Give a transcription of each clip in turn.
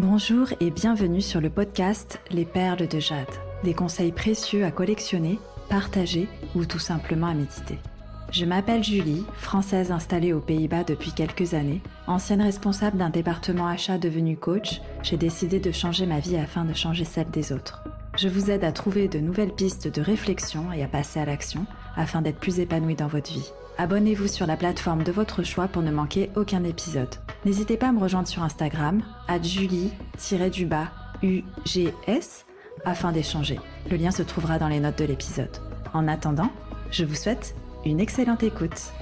Bonjour et bienvenue sur le podcast Les Perles de Jade. Des conseils précieux à collectionner, partager ou tout simplement à méditer. Je m'appelle Julie, française installée aux Pays-Bas depuis quelques années. Ancienne responsable d'un département achat devenu coach, j'ai décidé de changer ma vie afin de changer celle des autres. Je vous aide à trouver de nouvelles pistes de réflexion et à passer à l'action afin d'être plus épanoui dans votre vie. Abonnez-vous sur la plateforme de votre choix pour ne manquer aucun épisode. N'hésitez pas à me rejoindre sur Instagram, @julie-ugs, afin d'échanger. Le lien se trouvera dans les notes de l'épisode. En attendant, je vous souhaite une excellente écoute.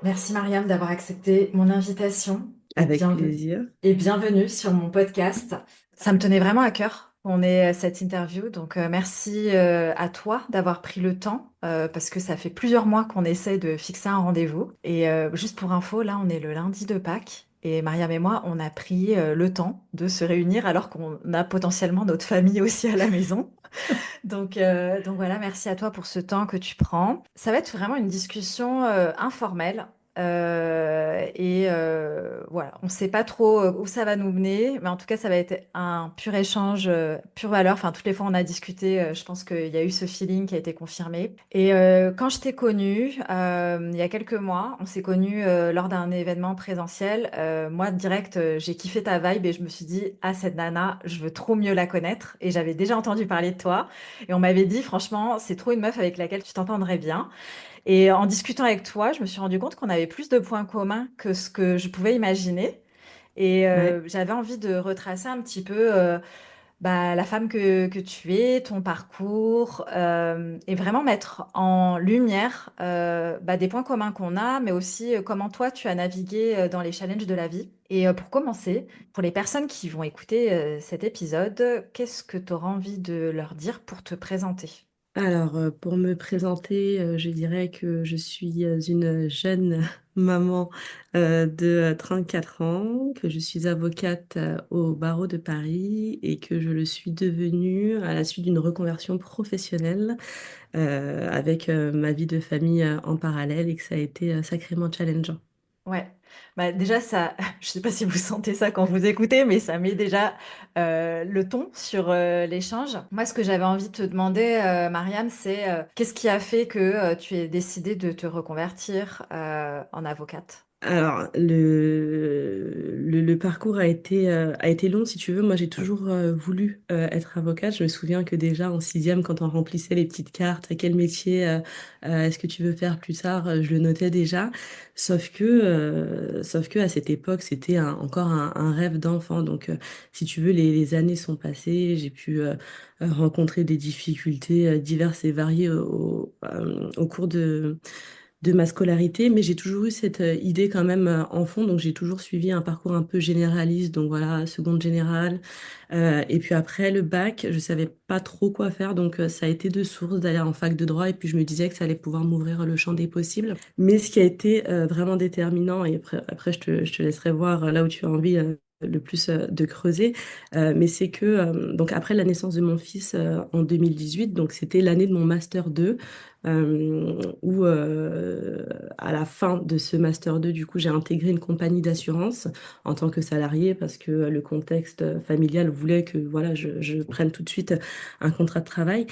Merci Mariam d'avoir accepté mon invitation Avec plaisir. et bienvenue sur mon podcast. Ça me tenait vraiment à cœur. On est cette interview, donc merci à toi d'avoir pris le temps parce que ça fait plusieurs mois qu'on essaie de fixer un rendez-vous. Et juste pour info, là on est le lundi de Pâques et Mariam et moi on a pris le temps de se réunir alors qu'on a potentiellement notre famille aussi à la maison. Donc voilà, merci à toi pour ce temps que tu prends. Ça va être vraiment une discussion informelle. Voilà, on ne sait pas trop où ça va nous mener, mais en tout cas, ça va être un pur échange, pure valeur. Enfin, toutes les fois on a discuté, je pense qu'il y a eu ce feeling qui a été confirmé. Et quand je t'ai connue, il y a quelques mois, on s'est connus lors d'un événement présentiel. Moi, direct, j'ai kiffé ta vibe et je me suis dit, ah, cette nana, je veux trop mieux la connaître. Et j'avais déjà entendu parler de toi. Et on m'avait dit, franchement, c'est trop une meuf avec laquelle tu t'entendrais bien. Et en discutant avec toi, je me suis rendu compte qu'on avait plus de points communs que ce que je pouvais imaginer. Et Ouais. j'avais envie de retracer un petit peu la femme que tu es, ton parcours, et vraiment mettre en lumière des points communs qu'on a, mais aussi comment toi tu as navigué dans les challenges de la vie. Et pour commencer, pour les personnes qui vont écouter cet épisode, qu'est-ce que tu auras envie de leur dire pour te présenter? Alors, pour me présenter, je dirais que je suis une jeune maman de 4 ans, que je suis avocate au barreau de Paris et que je le suis devenue à la suite d'une reconversion professionnelle avec ma vie de famille en parallèle et que ça a été sacrément challengeant. Ouais, déjà ça, je sais pas si vous sentez ça quand vous écoutez, mais ça met déjà le ton sur l'échange. Moi, ce que j'avais envie de te demander, Mariam, c'est qu'est-ce qui a fait que tu aies décidé de te reconvertir en avocate? Alors, le parcours a été long, si tu veux. Moi, j'ai toujours voulu être avocate. Je me souviens que déjà en sixième, quand on remplissait les petites cartes, quel métier est-ce que tu veux faire plus tard, je le notais déjà. Sauf que à cette époque, c'était encore un rêve d'enfant. Donc, si tu veux, les années sont passées. J'ai pu rencontrer des difficultés diverses et variées au cours de ma scolarité, mais j'ai toujours eu cette idée quand même en fond, donc j'ai toujours suivi un parcours un peu généraliste, donc voilà, seconde générale. Et puis après le bac, je savais pas trop quoi faire, donc ça a été de source d'aller en fac de droit, et puis je me disais que ça allait pouvoir m'ouvrir le champ des possibles. Mais ce qui a été vraiment déterminant, et après je te laisserai voir là où tu as envie. Le plus de creuser, mais c'est que donc après la naissance de mon fils en 2018, donc c'était l'année de mon master 2, où à la fin de ce master 2, du coup, j'ai intégré une compagnie d'assurance en tant que salarié parce que le contexte familial voulait que voilà, je prenne tout de suite un contrat de travail.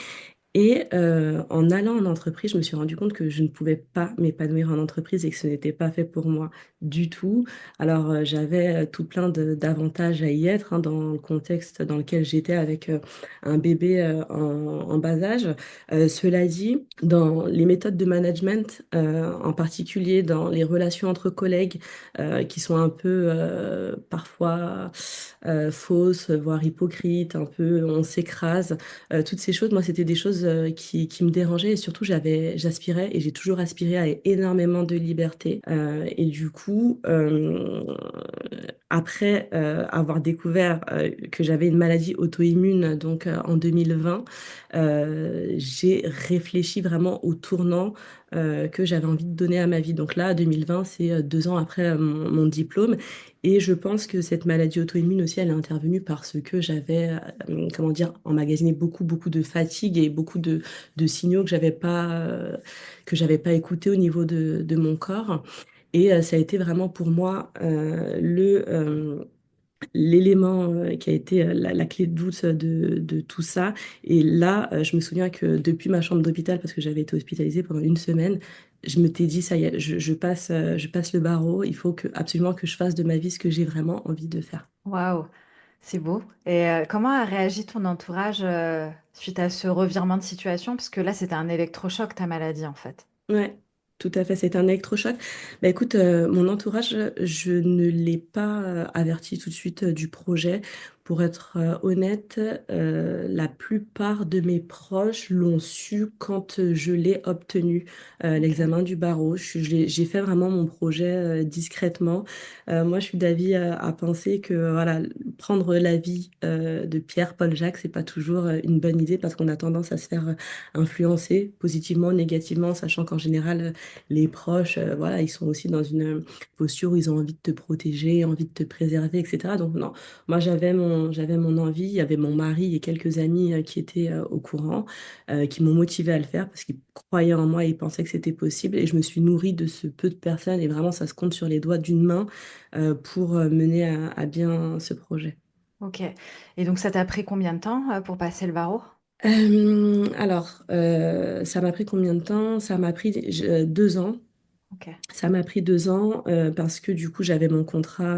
Et en allant en entreprise, je me suis rendu compte que je ne pouvais pas m'épanouir en entreprise et que ce n'était pas fait pour moi du tout. Alors j'avais tout plein d'avantages à y être hein, dans le contexte dans lequel j'étais avec un bébé en bas âge. Cela dit, dans les méthodes de management, en particulier dans les relations entre collègues qui sont un peu parfois fausses, voire hypocrites, un peu on s'écrase. Toutes ces choses, moi, c'était des choses qui me dérangeaient et surtout, j'aspirais et j'ai toujours aspiré à énormément de liberté. Et du coup, après avoir découvert que j'avais une maladie auto-immune, donc en 2020, j'ai réfléchi vraiment au tournant que j'avais envie de donner à ma vie. Donc là, 2020, c'est 2 ans après mon diplôme. Et je pense que cette maladie auto-immune aussi, elle est intervenue parce que j'avais, comment dire, emmagasiné beaucoup de fatigue et beaucoup de signaux que j'avais pas écoutés au niveau de mon corps. Et ça a été vraiment pour moi l'élément qui a été la clé de voûte de tout ça. Et là, je me souviens que depuis ma chambre d'hôpital, parce que j'avais été hospitalisée pendant une semaine, je m'étais dit, ça y est, je passe le barreau, il faut absolument que je fasse de ma vie ce que j'ai vraiment envie de faire. Waouh, c'est beau. Et comment a réagi ton entourage suite à ce revirement de situation? Parce que là, c'était un électrochoc, ta maladie, en fait. Ouais, tout à fait. C'est un électrochoc. Bah écoute, mon entourage, je ne l'ai pas averti tout de suite du projet. Pour être honnête, la plupart de mes proches l'ont su quand je l'ai obtenu, Ok. l'examen du barreau. J'ai fait vraiment mon projet discrètement. Moi, je suis d'avis à penser que voilà, prendre la vie de Pierre-Paul Jacques, c'est pas toujours une bonne idée parce qu'on a tendance à se faire influencer positivement, ou négativement, sachant qu'en général, les proches, voilà, ils sont aussi dans une posture où ils ont envie de te protéger, envie de te préserver, etc. Donc non, moi j'avais mon envie, il y avait mon mari et quelques amis qui étaient au courant, qui m'ont motivé à le faire parce qu'ils croyaient en moi et ils pensaient que c'était possible. Et je me suis nourrie de ce peu de personnes et vraiment ça se compte sur les doigts d'une main pour mener à bien ce projet. Ok. Et donc, ça t'a pris combien de temps pour passer le barreau? Ça m'a pris combien de temps? Ça m'a pris 2 ans. Ok. Ça m'a pris 2 ans parce que du coup j'avais mon contrat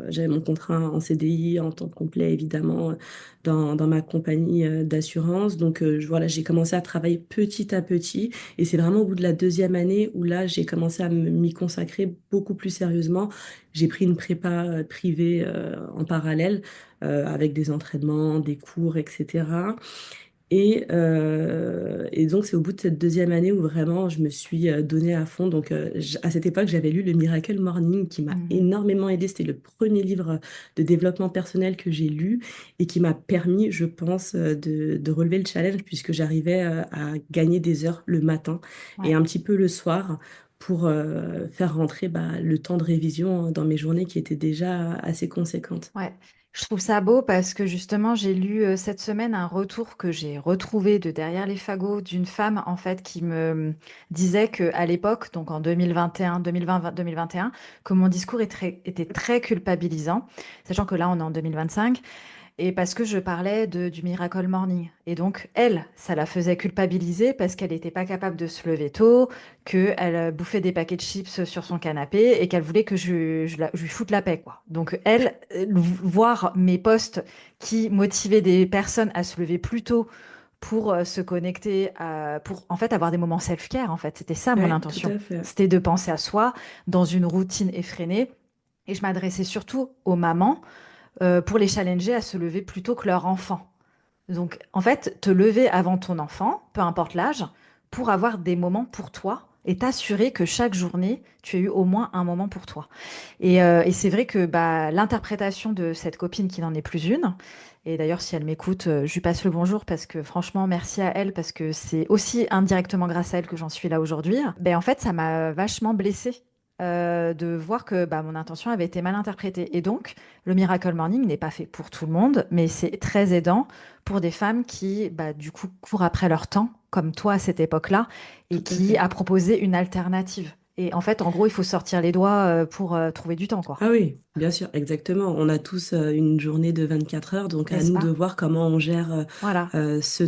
en CDI en temps complet évidemment dans ma compagnie d'assurance. Donc voilà, j'ai commencé à travailler petit à petit et c'est vraiment au bout de la deuxième année où là j'ai commencé à m'y consacrer beaucoup plus sérieusement. J'ai pris une prépa privée en parallèle avec des entraînements, des cours, etc. Et donc, c'est au bout de cette deuxième année où vraiment je me suis donnée à fond. Donc, à cette époque, j'avais lu le Miracle Morning qui m'a Mhm. énormément aidée. C'était le premier livre de développement personnel que j'ai lu et qui m'a permis, je pense, de relever le challenge puisque j'arrivais à gagner des heures le matin et Ouais. un petit peu le soir pour faire rentrer bah, le temps de révision dans mes journées qui étaient déjà assez conséquentes. Ouais, je trouve ça beau parce que justement, j'ai lu cette semaine un retour que j'ai retrouvé de derrière les fagots d'une femme en fait qui me disait que à l'époque, donc en 2021, 2020, 2021, que mon discours était très culpabilisant, sachant que là, on est en 2025. Et parce que je parlais du Miracle Morning. Et donc, elle, ça la faisait culpabiliser parce qu'elle n'était pas capable de se lever tôt, qu'elle bouffait des paquets de chips sur son canapé et qu'elle voulait que je lui foute la paix, quoi. Donc, elle, voir mes posts qui motivaient des personnes à se lever plus tôt pour se connecter, pour en fait avoir des moments self-care, en fait. C'était ça mon Ouais, tout intention. à fait. C'était de penser à soi dans une routine effrénée. Et je m'adressais surtout aux mamans pour les challenger à se lever plus tôt que leur enfant. Donc, en fait, te lever avant ton enfant, peu importe l'âge, pour avoir des moments pour toi et t'assurer que chaque journée, tu as eu au moins un moment pour toi. Et c'est vrai que bah, l'interprétation de cette copine qui n'en est plus une, et d'ailleurs, si elle m'écoute, je lui passe le bonjour parce que franchement, merci à elle parce que c'est aussi indirectement grâce à elle que j'en suis là aujourd'hui. Ben, en fait, ça m'a vachement blessée de voir que bah, mon intention avait été mal interprétée. Et donc, le Miracle Morning n'est pas fait pour tout le monde, mais c'est très aidant pour des femmes qui, bah, du coup, courent après leur temps, comme toi à cette époque-là, et Tout à qui fait. a proposé une alternative. Et en fait, en gros, il faut sortir les doigts pour trouver du temps, quoi. Ah oui, bien sûr, exactement. On a tous une journée de 24 heures, donc à N'est-ce nous de pas? voir comment on gère Voilà. ce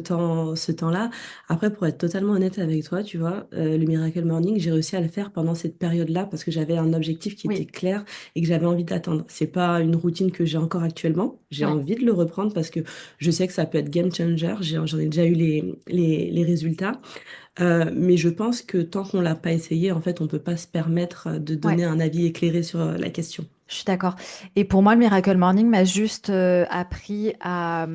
temps-là. Après, pour être totalement honnête avec toi, tu vois, le Miracle Morning, j'ai réussi à le faire pendant cette période-là parce que j'avais un objectif qui était Oui. clair et que j'avais envie d'atteindre. C'est pas une routine que j'ai encore actuellement. J'ai Ouais. envie de le reprendre parce que je sais que ça peut être game changer. J'en ai déjà eu les résultats. Mais je pense que tant qu'on l'a pas essayé, en fait, on peut pas se permettre de Ouais. donner un avis éclairé sur la question. Je suis d'accord. Et pour moi, le Miracle Morning m'a juste appris à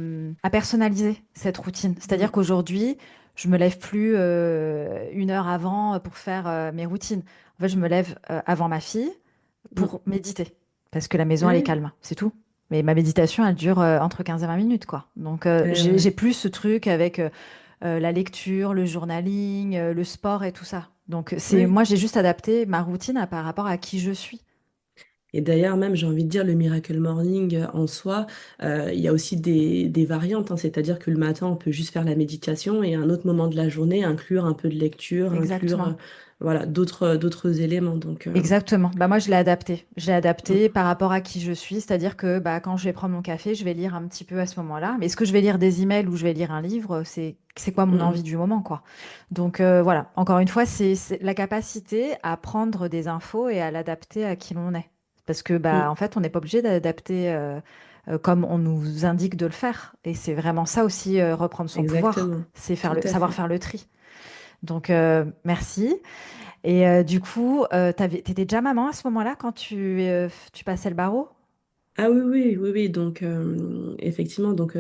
personnaliser cette routine. C'est-à-dire Mm. qu'aujourd'hui, je me lève plus une heure avant pour faire mes routines. En fait, je me lève avant ma fille Mm. pour méditer. Parce que la maison, elle est Ouais, calme, c'est tout. Mais ma méditation, elle dure entre 15 et 20 minutes, quoi. Donc, ouais, j'ai ouais, plus ce truc avec la lecture, le journaling, le sport et tout ça. Donc, ouais. moi, j'ai juste adapté ma routine par rapport à qui je suis. Et d'ailleurs, même, j'ai envie de dire, le Miracle Morning en soi, il y a aussi des variantes, hein. C'est-à-dire que le matin, on peut juste faire la méditation et à un autre moment de la journée, inclure un peu de lecture, inclure Exactement. voilà, d'autres éléments. Donc, Exactement. Bah moi, je l'ai adapté. Je l'ai mm, adapté par rapport à qui je suis, c'est-à-dire que bah, quand je vais prendre mon café, je vais lire un petit peu à ce moment-là. Mais est-ce que je vais lire des emails ou je vais lire un livre, c'est quoi mon envie mm, du moment, quoi. Donc voilà. Encore une fois, c'est la capacité à prendre des infos et à l'adapter à qui l'on est. Parce que mm, bah en fait, on n'est pas obligé d'adapter comme on nous indique de le faire. Et c'est vraiment ça aussi, reprendre son pouvoir, exactement. c'est Tout à savoir fait. faire le tri. Donc merci. Et du coup, t'étais déjà maman à ce moment-là quand tu passais le barreau? Ah oui, oui, oui, oui. Donc, effectivement, donc,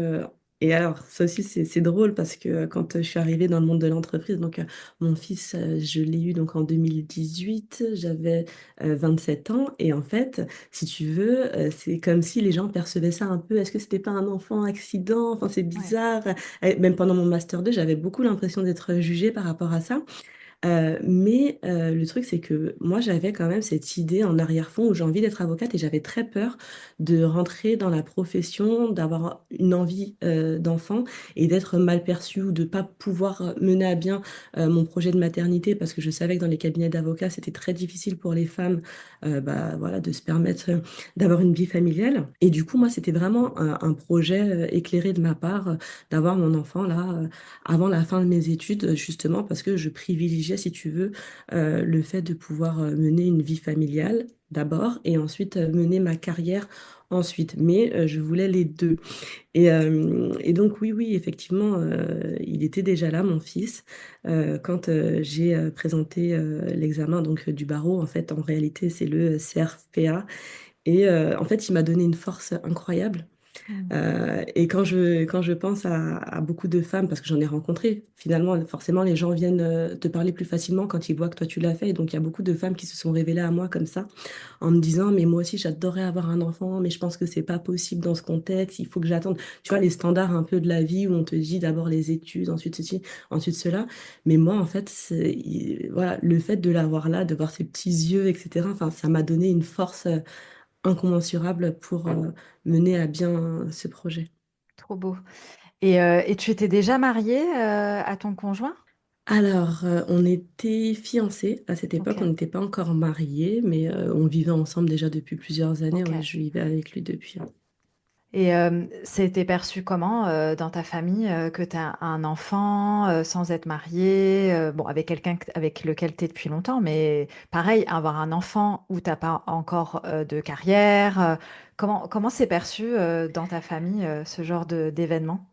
et alors, ça aussi, c'est drôle parce que quand je suis arrivée dans le monde de l'entreprise, donc, mon fils, je l'ai eu donc en 2018, j'avais 7 ans. Et en fait, si tu veux, c'est comme si les gens percevaient ça un peu. Est-ce que c'était pas un enfant accident? Enfin, c'est Ouais. bizarre. Même pendant mon master 2, j'avais beaucoup l'impression d'être jugée par rapport à ça. Mais le truc, c'est que moi, j'avais quand même cette idée en arrière-fond où j'ai envie d'être avocate et j'avais très peur de rentrer dans la profession, d'avoir une envie d'enfant et d'être mal perçue ou de pas pouvoir mener à bien mon projet de maternité parce que je savais que dans les cabinets d'avocats, c'était très difficile pour les femmes bah, voilà, de se permettre d'avoir une vie familiale. Et du coup, moi, c'était vraiment un projet éclairé de ma part d'avoir mon enfant là avant la fin de mes études, justement parce que je privilégiais, si tu veux, le fait de pouvoir mener une vie familiale d'abord et ensuite mener ma carrière ensuite. Mais je voulais les deux. Et donc, oui, oui, effectivement, il était déjà là, mon fils, quand j'ai présenté l'examen donc, du barreau. En fait, en réalité, c'est le CRFPA. Et en fait, il m'a donné une force incroyable. Mm. Et quand je pense à beaucoup de femmes, parce que j'en ai rencontré, finalement, forcément, les gens viennent te parler plus facilement quand ils voient que toi tu l'as fait. Et donc, il y a beaucoup de femmes qui se sont révélées à moi comme ça, en me disant, mais moi aussi, j'adorerais avoir un enfant, mais je pense que c'est pas possible dans ce contexte, il faut que j'attende. Tu vois, les standards un peu de la vie où on te dit d'abord les études, ensuite ceci, ensuite cela. Mais moi, en fait, voilà, le fait de l'avoir là, de voir ses petits yeux, etc., enfin, ça m'a donné une force incommensurable pour mener à bien ce projet. Trop beau. Et tu étais déjà mariée à ton conjoint? Alors, on était fiancés à cette époque, on Ok, n'était pas encore mariés, mais on vivait ensemble déjà depuis plusieurs années. ok. Ouais, je vivais avec lui depuis. Et c'était perçu comment dans ta famille que tu as un enfant sans être marié, bon, avec quelqu'un avec lequel tu es depuis longtemps, mais pareil, avoir un enfant où t'as pas encore de carrière, comment c'est perçu dans ta famille ce genre d'événement?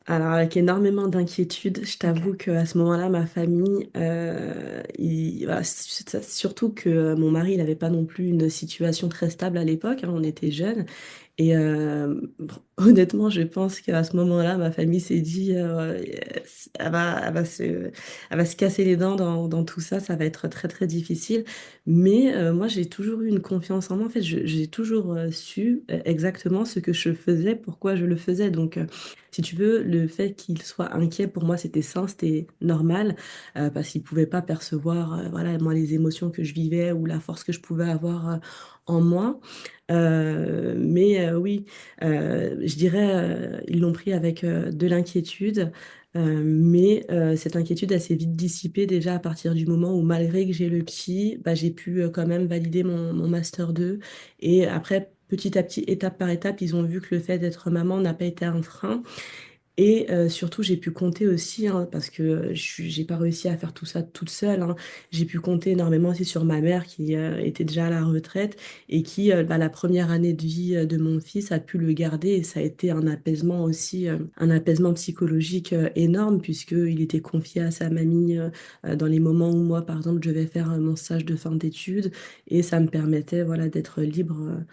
Alors, avec énormément d'inquiétude, je Ok, t'avoue qu'à ce moment-là, ma famille, voilà, surtout que mon mari, il n'avait pas non plus une situation très stable à l'époque, hein, on était jeunes. Et bon, honnêtement, je pense qu'à ce moment-là, ma famille s'est dit, elle va se casser les dents dans tout ça, ça va être très très difficile. Mais moi, j'ai toujours eu une confiance en moi. En fait, j'ai toujours su exactement ce que je faisais, pourquoi je le faisais. Donc, si tu veux, le fait qu'il soit inquiet, pour moi, c'était sain, c'était normal, parce qu'il pouvait pas percevoir, voilà, moi, les émotions que je vivais ou la force que je pouvais avoir en moi. Mais oui, je dirais, ils l'ont pris avec de l'inquiétude, mais cette inquiétude, elle s'est vite dissipée déjà à partir du moment où, malgré que j'ai le petit, bah, j'ai pu quand même valider mon Master 2. Et après, petit à petit, étape par étape, ils ont vu que le fait d'être maman n'a pas été un frein. Et surtout, j'ai pu compter aussi, hein, parce que j'ai pas réussi à faire tout ça toute seule, hein. J'ai pu compter énormément aussi sur ma mère qui était déjà à la retraite et qui, bah, la première année de vie de mon fils, a pu le garder. Et ça a été un apaisement aussi, un apaisement psychologique énorme, puisqu'il était confié à sa mamie dans les moments où moi, par exemple, je vais faire mon stage de fin d'études. Et ça me permettait, voilà, d'être libre.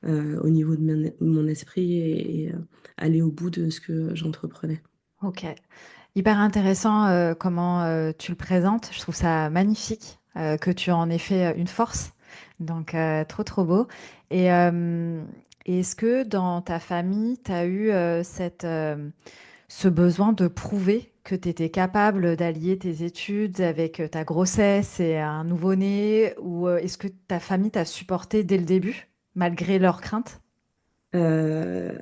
Au niveau de mon esprit et aller au bout de ce que j'entreprenais. ok. Hyper intéressant comment tu le présentes. Je trouve ça magnifique que tu en aies fait une force. Donc, trop, trop beau. Et est-ce que dans ta famille, tu as eu ce besoin de prouver que tu étais capable d'allier tes études avec ta grossesse et un nouveau-né? Ou est-ce que ta famille t'a supporté dès le début? malgré leurs craintes?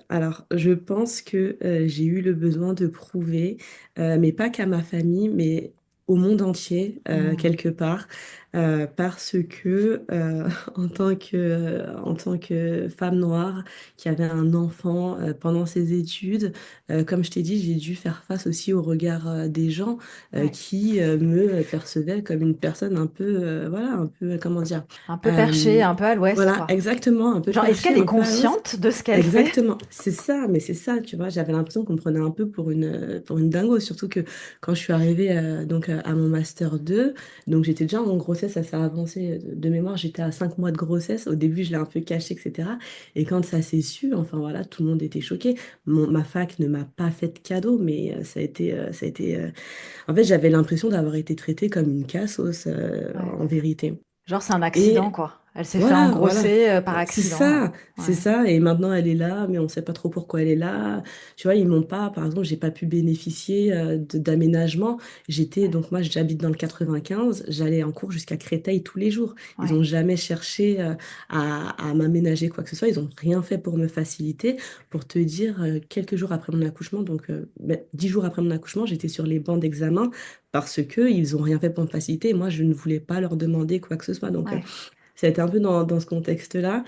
Alors, je pense que j'ai eu le besoin de prouver, mais pas qu'à ma famille, mais au monde entier, Hmm. quelque part, parce que en tant que femme noire qui avait un enfant pendant ses études, comme je t'ai dit, j'ai dû faire face aussi au regard des gens Ouais. qui me percevaient comme une personne un peu, voilà, un peu, comment dire, Un peu perché, euh, un peu à l'ouest, voilà, quoi. exactement, un peu Genre, est-ce perché, qu'elle est un peu à l'os. consciente de ce qu'elle fait? Exactement, c'est ça, mais c'est ça, tu vois, j'avais l'impression qu'on me prenait un peu pour une dingo, surtout que quand je suis arrivée à mon master 2, donc j'étais déjà en grossesse assez avancée de mémoire, j'étais à 5 mois de grossesse, au début je l'ai un peu caché, etc. Et quand ça s'est su, enfin voilà, tout le monde était choqué. Ma fac ne m'a pas fait de cadeau, mais en fait j'avais l'impression d'avoir été traitée comme une cassos, Ouais. en vérité. Genre, c'est un accident, Et quoi. Elle s'est fait voilà. engrosser par accident. C'est Ouais. ça. Et maintenant, elle est là, mais on ne sait pas trop pourquoi elle est là. Tu vois, ils m'ont pas, par exemple, j'ai pas pu bénéficier d'aménagement. Ouais. Donc moi, j'habite dans le 95, j'allais en cours jusqu'à Créteil tous les jours. Ils Ouais. n'ont jamais cherché à m'aménager quoi que ce soit. Ils n'ont rien fait pour me faciliter. Pour te dire, quelques jours après mon accouchement, donc 10 jours après mon accouchement, j'étais sur les bancs d'examen parce que ils ont rien fait pour me faciliter. Et moi, je ne voulais pas leur demander quoi que ce soit. Donc, Ouais. ça a été un peu dans ce contexte-là.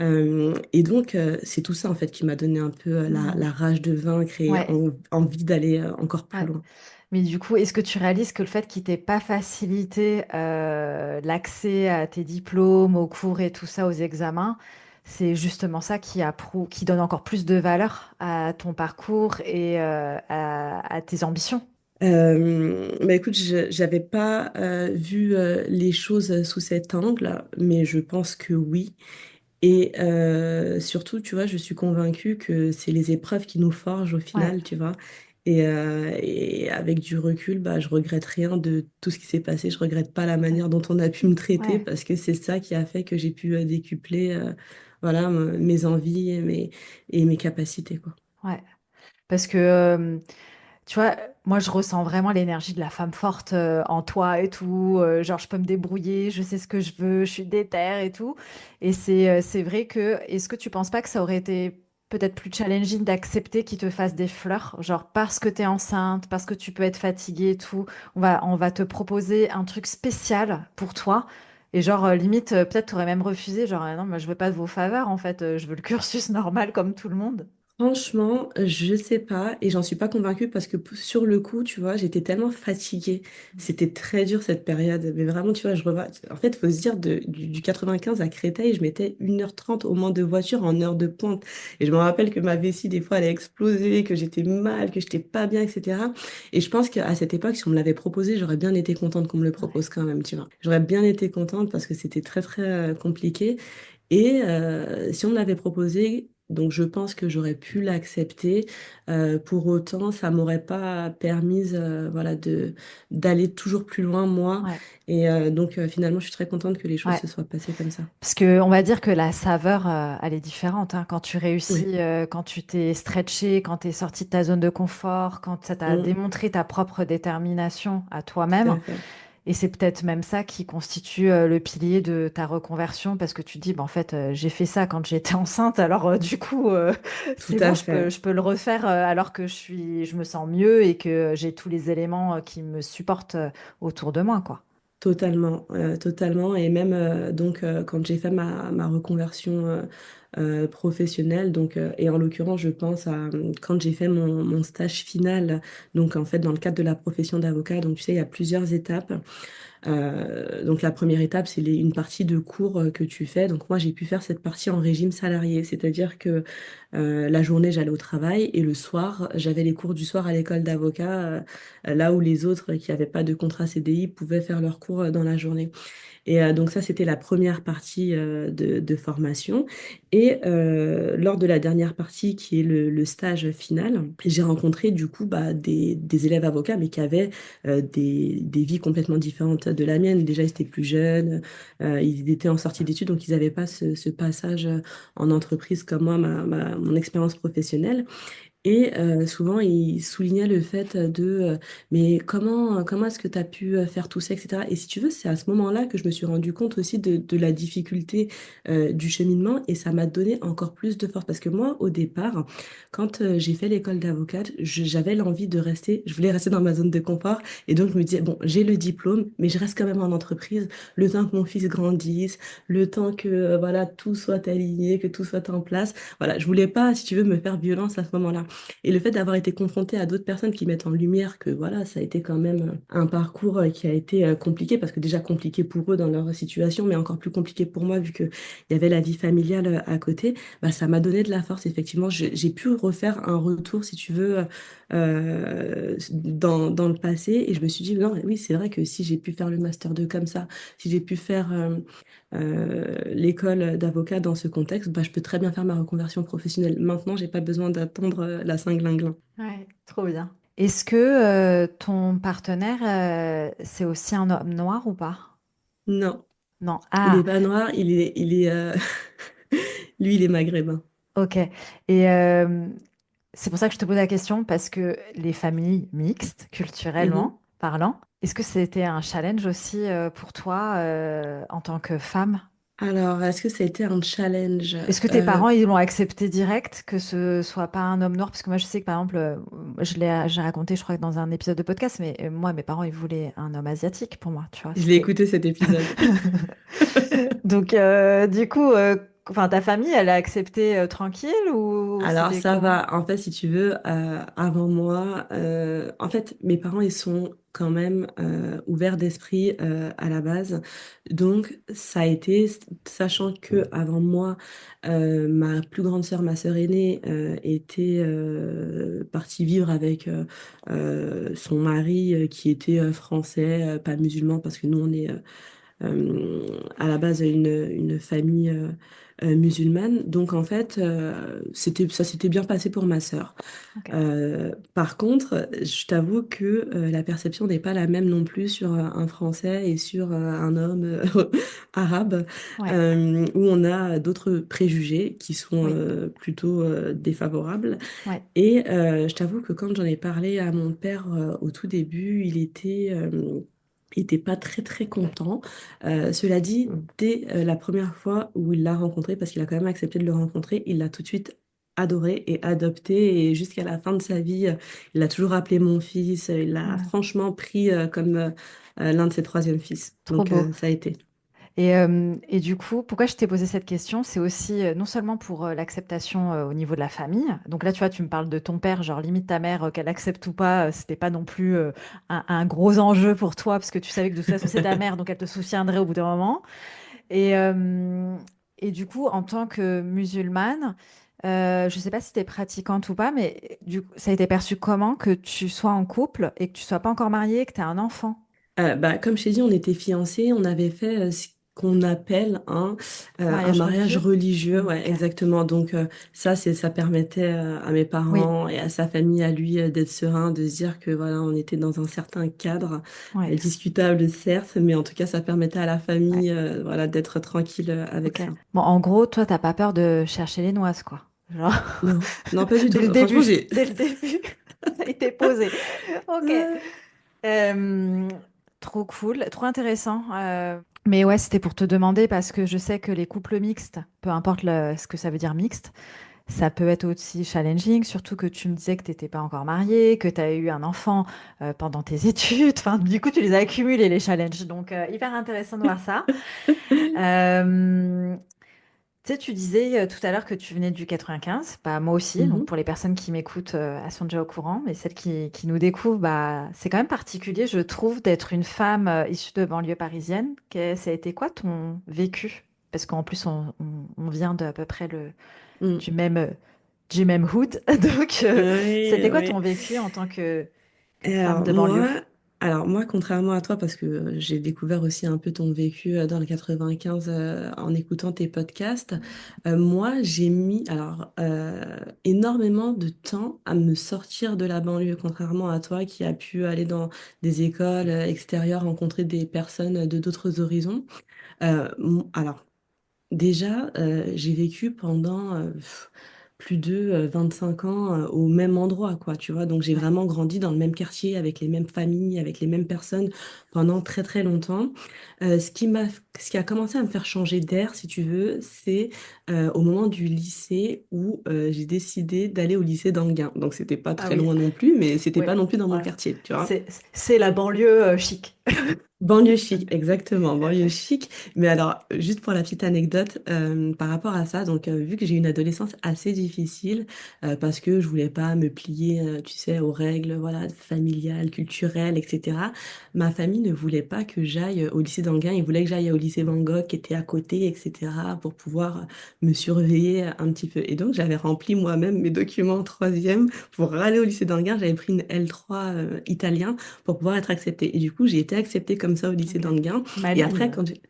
Et donc, c'est tout ça, en fait, qui m'a donné un peu Hmm. la rage de vaincre et Ouais. envie d'aller encore plus Ouais. loin. Mais du coup, est-ce que tu réalises que le fait qu'il t'ait pas facilité l'accès à tes diplômes, aux cours et tout ça, aux examens, c'est justement ça qui donne encore plus de valeur à ton parcours et à tes ambitions? Bah écoute, je j'avais pas vu les choses sous cet angle, mais je pense que oui. Et surtout, tu vois, je suis convaincue que c'est les épreuves qui nous forgent au Ouais, final, tu vois. Et avec du recul, bah, je regrette rien de tout ce qui s'est passé. Je regrette pas la ouais, manière dont on a pu me traiter ouais, parce que c'est ça qui a fait que j'ai pu décupler voilà, mes envies et mes capacités, quoi. ouais. Parce que tu vois, moi, je ressens vraiment l'énergie de la femme forte en toi et tout. Genre, je peux me débrouiller, je sais ce que je veux, je suis déterre et tout. Et c'est vrai que, est-ce que tu penses pas que ça aurait été peut-être plus challenging d'accepter qu'ils te fassent des fleurs? Genre, parce que tu es enceinte, parce que tu peux être fatiguée et tout, on va te proposer un truc spécial pour toi. Et genre, limite, peut-être tu aurais même refusé. Genre, ah non, moi, je veux pas de vos faveurs, en fait. Je veux le cursus normal comme tout le monde. Franchement, je sais pas et j'en suis pas convaincue parce que sur le coup, tu vois, j'étais tellement fatiguée. C'était très dur cette période. Mais vraiment, tu vois, je revois. En fait, il faut se dire, du 95 à Créteil, je mettais 1h30 au moins de voiture en heure de pointe. Et je me rappelle que ma vessie, des fois, elle a explosé, que j'étais mal, que j'étais pas bien, etc. Et je pense qu'à cette époque, si on me l'avait proposé, j'aurais bien été contente qu'on me le Ouais, propose quand même, tu vois. J'aurais bien été contente parce que c'était très, très compliqué. Et si on me l'avait proposé, donc je pense que j'aurais pu l'accepter. Pour autant, ça m'aurait pas permis, voilà, d'aller toujours plus loin moi. ouais, Et donc finalement, je suis très contente que les choses ouais. se soient passées comme ça. Parce que on va dire que la saveur, elle est différente, hein. Quand tu Oui, réussis, quand tu t'es stretché, quand tu es sorti de ta zone de confort, quand ça t'a mm, démontré ta propre détermination à tout toi-même. à fait, Et c'est peut-être même ça qui constitue le pilier de ta reconversion, parce que tu te dis, bah, en fait, j'ai fait ça quand j'étais enceinte, alors du coup, tout c'est bon, à je peux, fait. je peux le refaire alors que je me sens mieux et que j'ai tous les éléments qui me supportent autour de moi, quoi. Totalement, totalement. Et même donc quand j'ai fait ma reconversion professionnelle, donc et en l'occurrence, je pense à quand j'ai fait mon stage final, donc en fait dans le cadre de la profession d'avocat. Donc tu sais, il y a plusieurs étapes. Donc la première étape, c'est une partie de cours que tu fais. Donc moi, j'ai pu faire cette partie en régime salarié, c'est-à-dire que la journée, j'allais au travail et le soir, j'avais les cours du soir à l'école d'avocat, là où les autres qui n'avaient pas de contrat CDI pouvaient faire leurs cours dans la journée. Et donc ça, c'était la première partie de formation. Et lors de la dernière partie, qui est le stage final, j'ai rencontré du coup des élèves avocats, mais qui avaient des vies complètement différentes de la mienne. Déjà, ils étaient plus jeunes, ils étaient en sortie d'études, donc ils n'avaient pas ce passage en entreprise comme moi, mon expérience professionnelle. Et souvent, il soulignait le fait mais comment est-ce que tu as pu faire tout ça, etc. Et si tu veux, c'est à ce moment-là que je me suis rendu compte aussi de la difficulté du cheminement et ça m'a donné encore plus de force. Parce que moi, au départ, quand j'ai fait l'école d'avocate, j'avais l'envie de rester, je voulais rester dans ma zone de confort. Et donc, je me disais, bon, j'ai le diplôme, mais je reste quand même en entreprise, le temps que mon fils grandisse, le temps que voilà, tout soit aligné, que tout soit en place. Voilà, je voulais pas, si tu veux, me faire violence à ce moment-là. Et le fait d'avoir été confrontée à d'autres personnes qui mettent en lumière que voilà, ça a été quand même un parcours qui a été compliqué, parce que déjà compliqué pour eux dans leur situation, mais encore plus compliqué pour moi vu qu'il y avait la vie familiale à côté, bah, ça m'a donné de la force. Effectivement, j'ai pu refaire un retour, si tu veux, dans le passé. Et je me suis dit, non, oui, c'est vrai que si j'ai pu faire le master 2 comme ça, si j'ai pu faire l'école d'avocat dans ce contexte, bah, je peux très bien faire ma reconversion professionnelle. Maintenant, j'ai pas besoin d'attendre la Saint-Glinglin. Ouais, trop bien. Est-ce que ton partenaire, c'est aussi un homme noir ou pas? Non, Non. il est Ah, pas noir, lui, il est maghrébin. ok. Et c'est pour ça que je te pose la question, parce que les familles mixtes, Mhm. culturellement parlant, est-ce que c'était un challenge aussi pour toi en tant que femme? Alors, est-ce que ça a été un challenge? Est-ce que tes parents, ils l'ont accepté direct, que ce soit pas un homme noir? Parce que moi, je sais que, par exemple, j'ai raconté, je crois, que dans un épisode de podcast, mais moi, mes parents, ils voulaient un homme asiatique pour moi, tu vois. Je l'ai C'était... écouté cet épisode. Donc, du coup, enfin, ta famille, elle a accepté tranquille ou Alors, c'était ça comment? va. En fait, si tu veux, avant moi, en fait, mes parents, ils sont quand même ouverts d'esprit à la base. Donc, ça a été, sachant que avant moi, ma plus grande sœur, ma sœur aînée, était partie vivre avec son mari qui était français, pas musulman, parce que nous, on est à la base une famille musulmane. Donc en fait, ça s'était bien passé pour ma sœur. Ok. Par contre, je t'avoue que la perception n'est pas la même non plus sur un Français et sur un homme arabe, Ouais, où on a d'autres préjugés qui sont oui, plutôt défavorables. ouais. Et je t'avoue que quand j'en ai parlé à mon père au tout début, il était pas très très content. Cela dit, dès la première fois où il l'a rencontré, parce qu'il a quand même accepté de le rencontrer, il l'a tout de suite adoré et adopté. Et jusqu'à la fin de sa vie, il l'a toujours appelé mon fils. Il l'a Hmm, franchement pris comme l'un de ses troisième fils. trop Donc beau. ça a été. Et du coup, pourquoi je t'ai posé cette question? C'est aussi non seulement pour l'acceptation au niveau de la famille. Donc là, tu vois, tu me parles de ton père, genre limite ta mère, qu'elle accepte ou pas, c'était pas non plus un gros enjeu pour toi, parce que tu savais que de toute façon c'est ta mère, donc elle te soutiendrait au bout d'un moment. Et, euh, et du coup, en tant que musulmane, je sais pas si tu es pratiquante ou pas, mais du coup, ça a été perçu comment que tu sois en couple et que tu sois pas encore mariée et que tu aies un enfant? Bah, comme je t'ai dit, on était fiancés, on avait fait ce qu'on appelle un Mariage mariage religieux? religieux, ouais, Ok. exactement. Donc ça permettait à mes Oui, parents et à sa famille, à lui, d'être serein, de se dire que voilà, on était dans un certain cadre, ouais, discutable certes, mais en tout cas, ça permettait à la ouais. famille, voilà, d'être tranquille avec Ok. ça. Bon, en gros, toi, t'as pas peur de chercher les noises, quoi. Genre, Non, non, pas du dès le tout. Franchement, début, j'ai. dès le début, ça a été posé. Ok. Euh, trop cool, trop intéressant. Mais ouais, c'était pour te demander parce que je sais que les couples mixtes, peu importe ce que ça veut dire mixte, ça peut être aussi challenging, surtout que tu me disais que tu n'étais pas encore mariée, que tu as eu un enfant pendant tes études. Enfin, du coup, tu les as accumulés, les challenges. Donc, hyper intéressant de voir ça. Euh, Tu sais, tu disais tout à l'heure que tu venais du 95, bah, moi aussi, donc Mhm. pour les personnes qui m'écoutent, elles sont déjà au courant, mais celles qui nous découvrent, bah, c'est quand même particulier, je trouve, d'être une femme issue de banlieue parisienne. Ça a été quoi ton vécu? Parce qu'en plus, on vient de à peu près Mm. du même, euh, du même hood, donc Oui, c'était quoi ton oui. vécu en tant que Et femme de banlieue? alors moi, contrairement à toi, parce que j'ai découvert aussi un peu ton vécu dans le 95 en écoutant tes podcasts, moi, j'ai mis énormément de temps à me sortir de la banlieue, contrairement à toi qui a pu aller dans des écoles extérieures, rencontrer des personnes de d'autres horizons. Alors, déjà, j'ai vécu pendant plus de 25 ans au même endroit, quoi, tu vois. Donc j'ai Ouais. vraiment grandi dans le même quartier, avec les mêmes familles, avec les mêmes personnes pendant très très longtemps. Ce qui a commencé à me faire changer d'air, si tu veux, c'est au moment du lycée où j'ai décidé d'aller au lycée d'Anguin. Donc c'était pas Ah très oui, loin non plus, mais c'était pas ouais, non plus dans mon voilà. quartier, tu vois. C'est la banlieue chic. Banlieue chic, exactement, banlieue chic. Mais alors, juste pour la petite anecdote, par rapport à ça, donc vu que j'ai eu une adolescence assez difficile, parce que je voulais pas me plier, tu sais, aux règles, voilà, familiales, culturelles, etc. Ma famille ne voulait pas que j'aille au lycée d'Anguin, ils voulaient que j'aille au lycée Van Gogh, qui était à côté, etc., pour pouvoir me surveiller un petit peu. Et donc, j'avais rempli moi-même mes documents en troisième pour aller au lycée d'Anguin. J'avais pris une L3 italien pour pouvoir être acceptée. Et du coup, j'ai été acceptée comme ça au lycée Ok. d'Anguin. Et après, Maligne. quand j'ai...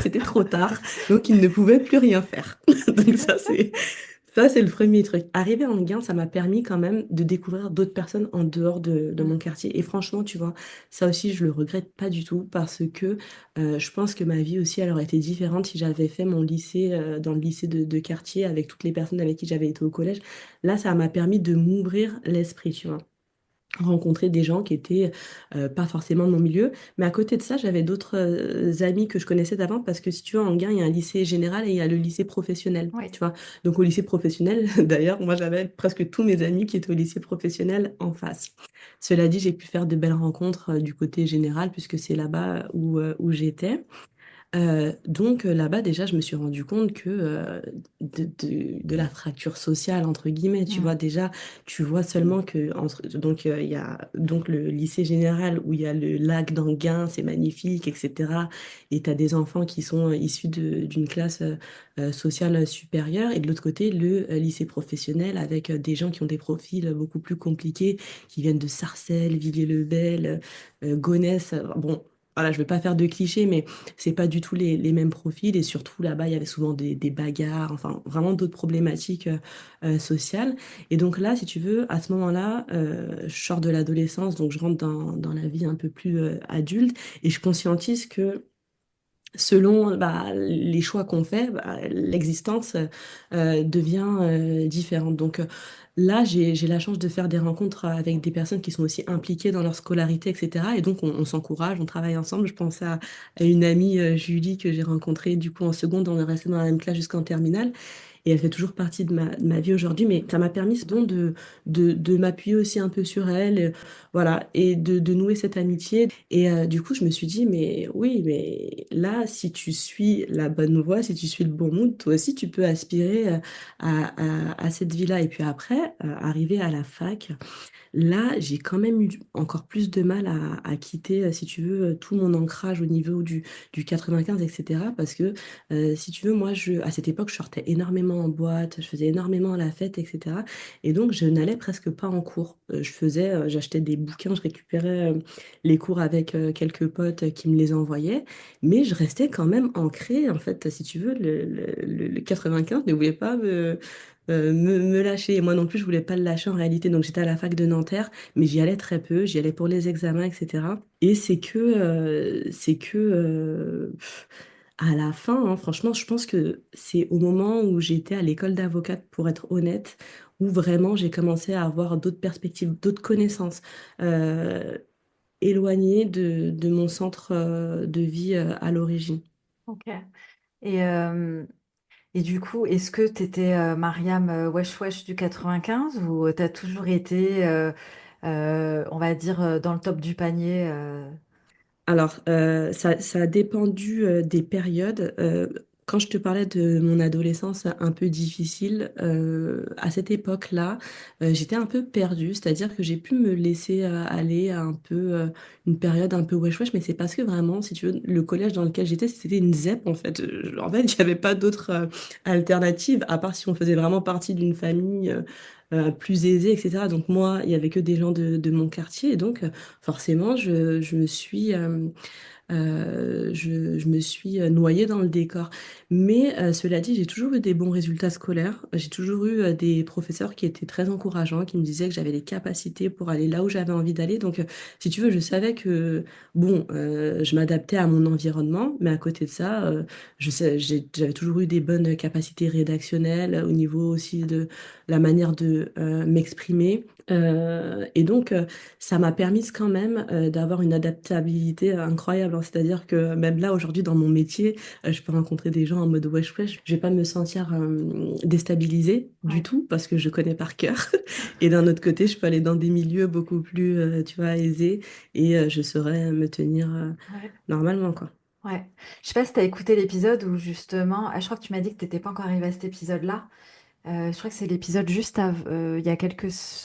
C'était trop tard, donc ils ne pouvaient plus rien faire. Donc ça, c'est le premier truc. Arriver à Anguin, ça m'a permis quand même de découvrir d'autres personnes en dehors de Mm. mon quartier. Et franchement, tu vois, ça aussi, je le regrette pas du tout parce que je pense que ma vie aussi, elle aurait été différente si j'avais fait mon lycée dans le lycée de quartier avec toutes les personnes avec qui j'avais été au collège. Là, ça m'a permis de m'ouvrir l'esprit, tu vois, rencontrer des gens qui étaient pas forcément de mon milieu. Mais à côté de ça, j'avais d'autres amis que je connaissais d'avant parce que si tu veux, en Gain, il y a un lycée général et il y a le lycée professionnel, Oui. tu vois. Donc au lycée professionnel, d'ailleurs, moi j'avais presque tous mes amis qui étaient au lycée professionnel en face. Cela dit, j'ai pu faire de belles rencontres du côté général puisque c'est là-bas où j'étais. Donc là-bas, déjà, je me suis rendu compte que de la fracture sociale, entre guillemets, tu Mm. vois, déjà, tu vois seulement que... donc, il y a donc le lycée général où il y a le lac d'Anguin, c'est magnifique, etc. Et tu as des enfants qui sont issus d'une classe sociale supérieure. Et de l'autre côté, le lycée professionnel avec des gens qui ont des profils beaucoup plus compliqués, qui viennent de Sarcelles, Villiers-le-Bel, Gonesse. Bon, voilà, je ne vais pas faire de clichés, mais c'est pas du tout les mêmes profils et surtout là-bas il y avait souvent des bagarres, enfin vraiment d'autres problématiques sociales. Et donc là, si tu veux, à ce moment-là, je sors de l'adolescence, donc je rentre dans la vie un peu plus adulte et je conscientise que selon bah, les choix qu'on fait, bah, l'existence devient différente. Donc là, j'ai la chance de faire des rencontres avec des personnes qui sont aussi impliquées dans leur scolarité, etc. Et donc, on s'encourage, on travaille ensemble. Je pense à une amie, Julie, que j'ai rencontrée du coup en seconde. On est resté dans la même classe jusqu'en terminale. Et elle fait toujours partie de ma vie aujourd'hui, mais ça m'a permis donc de m'appuyer aussi un peu sur elle, voilà, et de nouer cette amitié. Et du coup, je me suis dit, mais oui, mais là, si tu suis la bonne voie, si tu suis le bon mood, toi aussi, tu peux aspirer à cette vie-là. Et puis après, arriver à la fac. Là, j'ai quand même eu encore plus de mal à quitter, si tu veux, tout mon ancrage au niveau du 95, etc. Parce que, si tu veux, moi, à cette époque, je sortais énormément en boîte, je faisais énormément la fête, etc. Et donc, je n'allais presque pas en cours. J'achetais des bouquins, je récupérais les cours avec quelques potes qui me les envoyaient, mais je restais quand même ancrée, en fait, si tu veux, le 95 ne voulait pas me lâcher. Et moi non plus, je voulais pas le lâcher en réalité. Donc j'étais à la fac de Nanterre, mais j'y allais très peu. J'y allais pour les examens, etc. Et à la fin, hein, franchement, je pense que c'est au moment où j'étais à l'école d'avocate, pour être honnête, où vraiment j'ai commencé à avoir d'autres perspectives, d'autres connaissances, euh, éloignées de mon centre de vie à l'origine. Ok. Et, euh, et du coup, est-ce que tu étais Mariam Wesh Wesh du 95 ou tu as toujours été, on va dire, dans le top du panier Alors, ça a dépendu des périodes. Quand je te parlais de mon adolescence un peu difficile, à cette époque-là, j'étais un peu perdue, c'est-à-dire que j'ai pu me laisser aller à un peu une période un peu wesh-wesh, mais c'est parce que vraiment, si tu veux, le collège dans lequel j'étais, c'était une ZEP en fait. En fait, il n'y avait pas d'autre alternative, à part si on faisait vraiment partie d'une famille plus aisée, etc. Donc moi, il n'y avait que des gens de mon quartier, et donc forcément, je me suis noyée dans le décor. Mais cela dit, j'ai toujours eu des bons résultats scolaires. J'ai toujours eu des professeurs qui étaient très encourageants, qui me disaient que j'avais les capacités pour aller là où j'avais envie d'aller. Donc, si tu veux, je savais que, bon, je m'adaptais à mon environnement, mais à côté de ça, j'avais toujours eu des bonnes capacités rédactionnelles au niveau aussi de la manière de m'exprimer. Et donc, ça m'a permis quand même d'avoir une adaptabilité incroyable, hein. C'est-à-dire que même là, aujourd'hui, dans mon métier, je peux rencontrer des gens en mode wesh wesh. Je vais pas me sentir déstabilisée du Ouais, tout parce que je connais par cœur. Et d'un autre côté, je peux aller dans des milieux beaucoup plus, tu vois, aisés et je saurais me tenir ouais, normalement, quoi. ouais. Je sais pas si tu as écouté l'épisode où justement, je crois que tu m'as dit que tu n'étais pas encore arrivé à cet épisode-là. Je crois que c'est l'épisode juste il y a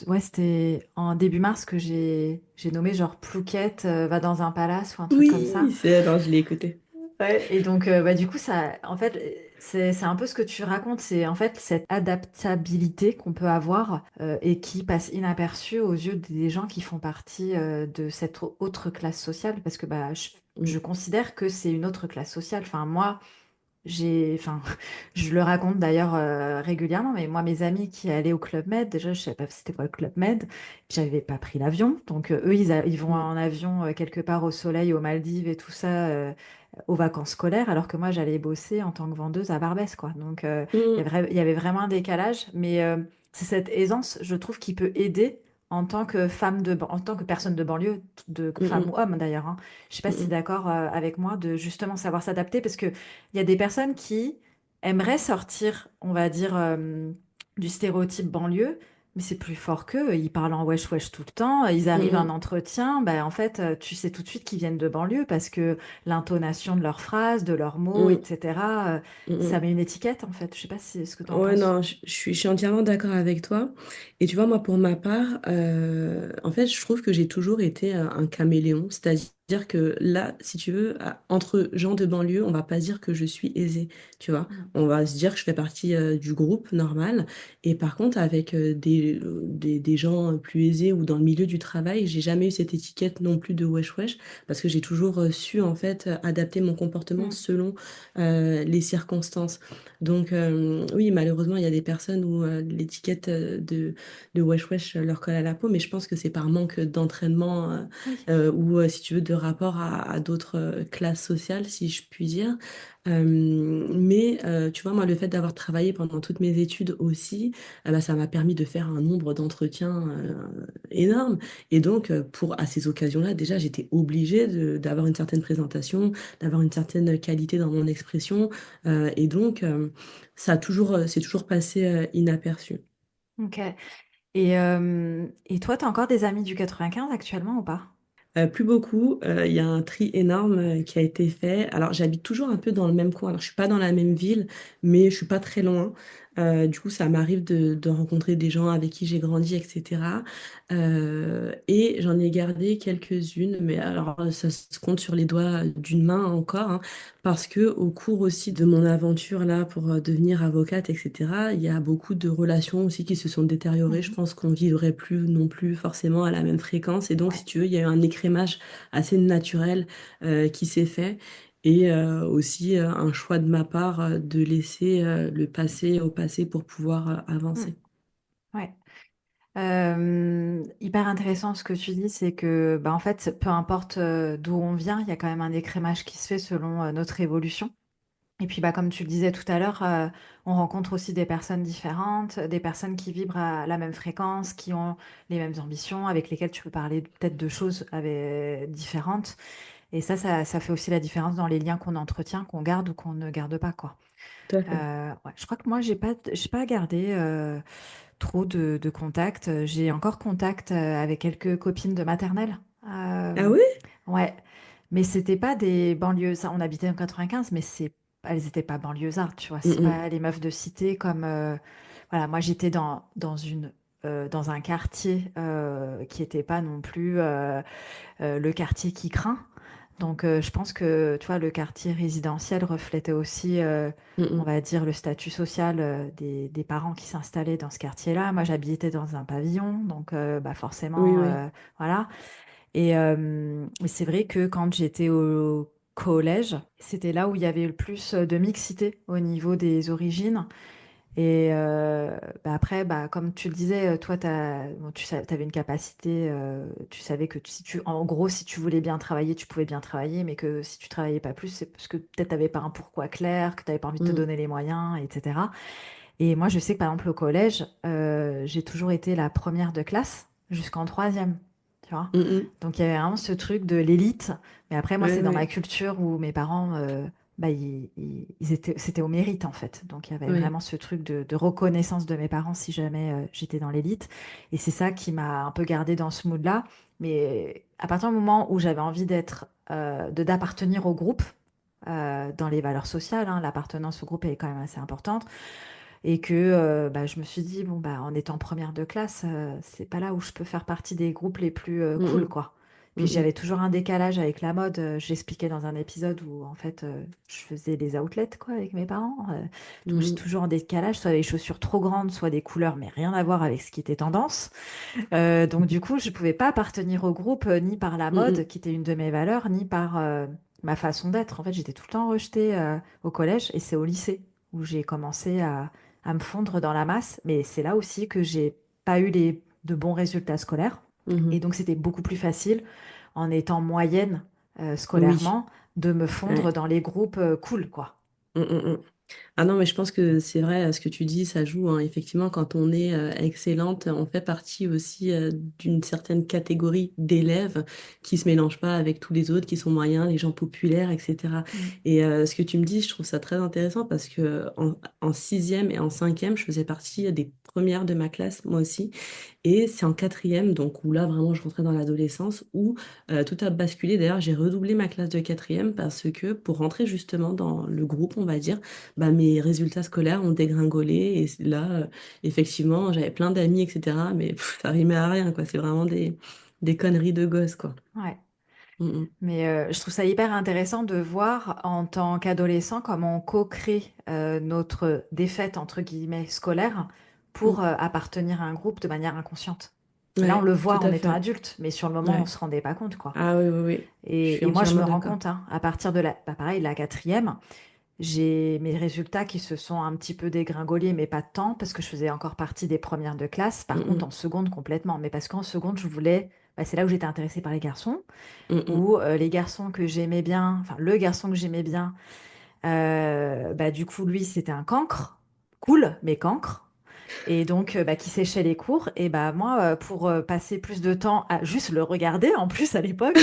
Ouais, c'était en début mars que j'ai nommé genre Plouquette va dans un palace ou un truc comme ça. Oui, c'est... Non, je l'ai écouté. Ouais, et donc bah, du coup, ça, en fait, c'est un peu ce que tu racontes, c'est en fait cette adaptabilité qu'on peut avoir et qui passe inaperçue aux yeux des gens qui font partie de cette autre classe sociale, parce que bah, je Mm, considère que c'est une autre classe sociale. Enfin, moi, enfin, je le raconte d'ailleurs régulièrement, mais moi, mes amis qui allaient au Club Med, déjà, je savais pas c'était quoi le Club Med, j'avais pas pris l'avion, donc eux, ils vont mm, en avion quelque part au soleil, aux Maldives et tout ça, aux vacances scolaires, alors que moi, j'allais bosser en tant que vendeuse à Barbès, quoi. Donc, mm, il y avait vraiment un décalage, mais c'est cette aisance, je trouve, qui peut aider en tant que en tant que personne de banlieue, de mm, femme mm, ou homme d'ailleurs, hein. Je sais pas mm, si tu es mm. d'accord avec moi de justement savoir s'adapter, parce que il y a des personnes qui aimeraient sortir, on va dire, du stéréotype banlieue, mais c'est plus fort qu'eux. Ils parlent en wesh wesh tout le temps. Ils Mm, arrivent à un mm, entretien, ben, en fait, tu sais tout de suite qu'ils viennent de banlieue parce que l'intonation de leurs phrases, de leurs mots, mm, etc., mm, ça mm. met une étiquette, en fait. Je sais pas si c'est ce que tu en Ouais, penses. non, je suis entièrement d'accord avec toi. Et tu vois, moi, pour ma part, en fait, je trouve que j'ai toujours été un caméléon. C'est-à-dire que là, si tu veux, entre gens de banlieue, on va pas se dire que je suis aisée, tu vois. Mm. On va se dire que je fais partie du groupe normal. Et par contre, avec des gens plus aisés ou dans le milieu du travail, j'ai jamais eu cette étiquette non plus de wesh wesh, parce que j'ai toujours su, en fait, adapter mon comportement Mm. selon les circonstances. Donc, oui, malheureusement, il y a des personnes où l'étiquette de wesh wesh leur colle à la peau, mais je pense que c'est par manque d'entraînement Oui. ou, si tu veux, de rapport à d'autres classes sociales, si je puis dire. Mais, tu vois, moi, le fait d'avoir travaillé pendant toutes mes études aussi, bah, ça m'a permis de faire un nombre d'entretiens énorme. Et donc, à ces occasions-là, déjà, j'étais obligée d'avoir une certaine présentation, d'avoir une certaine qualité dans mon expression. Et donc, c'est toujours passé inaperçu. Ok. Et toi, tu as encore des amis du 95 actuellement ou pas? Plus beaucoup, il y a un tri énorme qui a été fait. Alors, j'habite toujours un peu dans le même coin. Alors, je suis pas dans la même ville, mais je suis pas très loin. Du coup, ça m'arrive de rencontrer des gens avec qui j'ai grandi, etc. Et j'en ai gardé quelques-unes, mais alors ça se compte sur les doigts d'une main encore, hein, parce que au cours aussi de mon aventure là pour devenir avocate, etc. Il y a beaucoup de relations aussi qui se sont détériorées. Je Mhm. pense qu'on vivrait plus non plus forcément à la même fréquence, et donc si Ouais. tu veux, il y a eu un écrémage assez naturel qui s'est fait. Et aussi un choix de ma part de laisser le passé au passé pour pouvoir Mm. avancer. Ouais. Hyper intéressant ce que tu dis, c'est que bah, en fait, peu importe d'où on vient, il y a quand même un écrémage qui se fait selon notre évolution. Et puis, bah, comme tu le disais tout à l'heure, on rencontre aussi des personnes différentes, des personnes qui vibrent à la même fréquence, qui ont les mêmes ambitions, avec lesquelles tu peux parler peut-être de choses différentes. Et ça fait aussi la différence dans les liens qu'on entretient, qu'on garde ou qu'on ne garde pas, quoi. Tout à fait. Ouais, je crois que moi, j'ai pas gardé trop de contacts. J'ai encore contact avec quelques copines de maternelle. Ah Euh, oui? ouais, mais c'était pas des banlieues. On habitait en 95, mais elles étaient pas banlieusardes, tu vois. Mm, C'est mm, pas les meufs de cité comme. Voilà, moi j'étais dans un quartier qui était pas non plus le quartier qui craint. Donc, je pense que, tu vois, le quartier résidentiel reflétait aussi, mm, on mm. va dire, le statut social des parents qui s'installaient dans ce quartier-là. Moi, j'habitais dans un pavillon, donc bah, Oui, forcément, oui. voilà. Et c'est vrai que quand j'étais au collège. C'était là où il y avait le plus de mixité au niveau des origines. Et bah après, bah, comme tu le disais, toi, bon, avais une capacité, tu savais que si en gros, si tu voulais bien travailler, tu pouvais bien travailler, mais que si tu travaillais pas plus, c'est parce que peut-être tu n'avais pas un pourquoi clair, que tu n'avais pas envie de te Mm, donner les moyens, etc. Et moi, je sais que par exemple, au collège, j'ai toujours été la première de classe jusqu'en troisième, tu vois. mm, mm. Donc, il y avait vraiment ce truc de l'élite. Mais après, moi, Ouais, c'est dans ma ouais, culture où mes parents, bah, c'était au mérite, en fait. Donc, il y avait ouais. vraiment ce truc de reconnaissance de mes parents si jamais j'étais dans l'élite. Et c'est ça qui m'a un peu gardée dans ce mood-là. Mais à partir du moment où j'avais envie d'appartenir au groupe, dans les valeurs sociales, hein, l'appartenance au groupe est quand même assez importante. Et que bah, je me suis dit, bon, bah, en étant première de classe, c'est pas là où je peux faire partie des groupes les plus cool, Mm, quoi. Puis mm, mm, j'avais toujours un décalage avec la mode. J'expliquais dans un épisode où, en fait, je faisais des outlets, quoi, avec mes parents. mm, Donc j'ai mm, toujours un décalage, soit des chaussures trop grandes, soit des couleurs, mais rien à voir avec ce qui était tendance. Donc du coup, je pouvais pas appartenir au groupe, ni par la mm, mode, mm, qui était une de mes valeurs, ni par ma façon d'être. En fait, j'étais tout le temps rejetée au collège, et c'est au lycée où j'ai commencé à me fondre dans la masse. Mais c'est là aussi que j'ai pas eu de bons résultats scolaires. mm, Et mm. donc, c'était beaucoup plus facile, en étant moyenne Oui, scolairement, de me fondre ouais. dans les groupes cool, quoi. Mm, mm, mm. Ah non, mais je pense que c'est vrai, ce que tu dis, ça joue, hein. Effectivement, quand on est excellente, on fait partie aussi d'une certaine catégorie d'élèves qui se mélangent pas avec tous les autres, qui sont moyens, les gens populaires, etc. Mm. Et ce que tu me dis, je trouve ça très intéressant parce que en sixième et en cinquième, je faisais partie des premières de ma classe, moi aussi. Et c'est en quatrième, donc où là vraiment je rentrais dans l'adolescence, où tout a basculé. D'ailleurs, j'ai redoublé ma classe de quatrième parce que pour rentrer justement dans le groupe, on va dire, bah, mes résultats scolaires ont dégringolé. Et là, effectivement, j'avais plein d'amis, etc. Mais ça rimait à rien, quoi. C'est vraiment des conneries de gosses, quoi. Ouais. Mm, Mais je trouve ça hyper intéressant de voir en tant qu'adolescent comment on co-crée notre défaite, entre guillemets, scolaire mm, pour appartenir à un groupe de manière inconsciente. mm. Et là, on Ouais, le tout voit en à étant fait. adulte, mais sur le moment, on Ouais. se rendait pas compte, quoi. Ah oui, oui, oui. Je suis Et moi, je entièrement me rends d'accord. compte, hein, à partir de bah, pareil, la quatrième, j'ai mes résultats qui se sont un petit peu dégringolés, mais pas tant, parce que je faisais encore partie des premières de classe. Par contre, Mm, en seconde, complètement. Mais parce qu'en seconde, je voulais, bah, c'est là où j'étais intéressée par les garçons, mm, mm, où les garçons que j'aimais bien, enfin, le garçon que j'aimais bien, bah, du coup, lui, c'était un cancre, cool, mais cancre. Et donc, bah, qui séchait les cours. Et bah, moi, pour passer plus de temps à juste le regarder, en plus, à l'époque,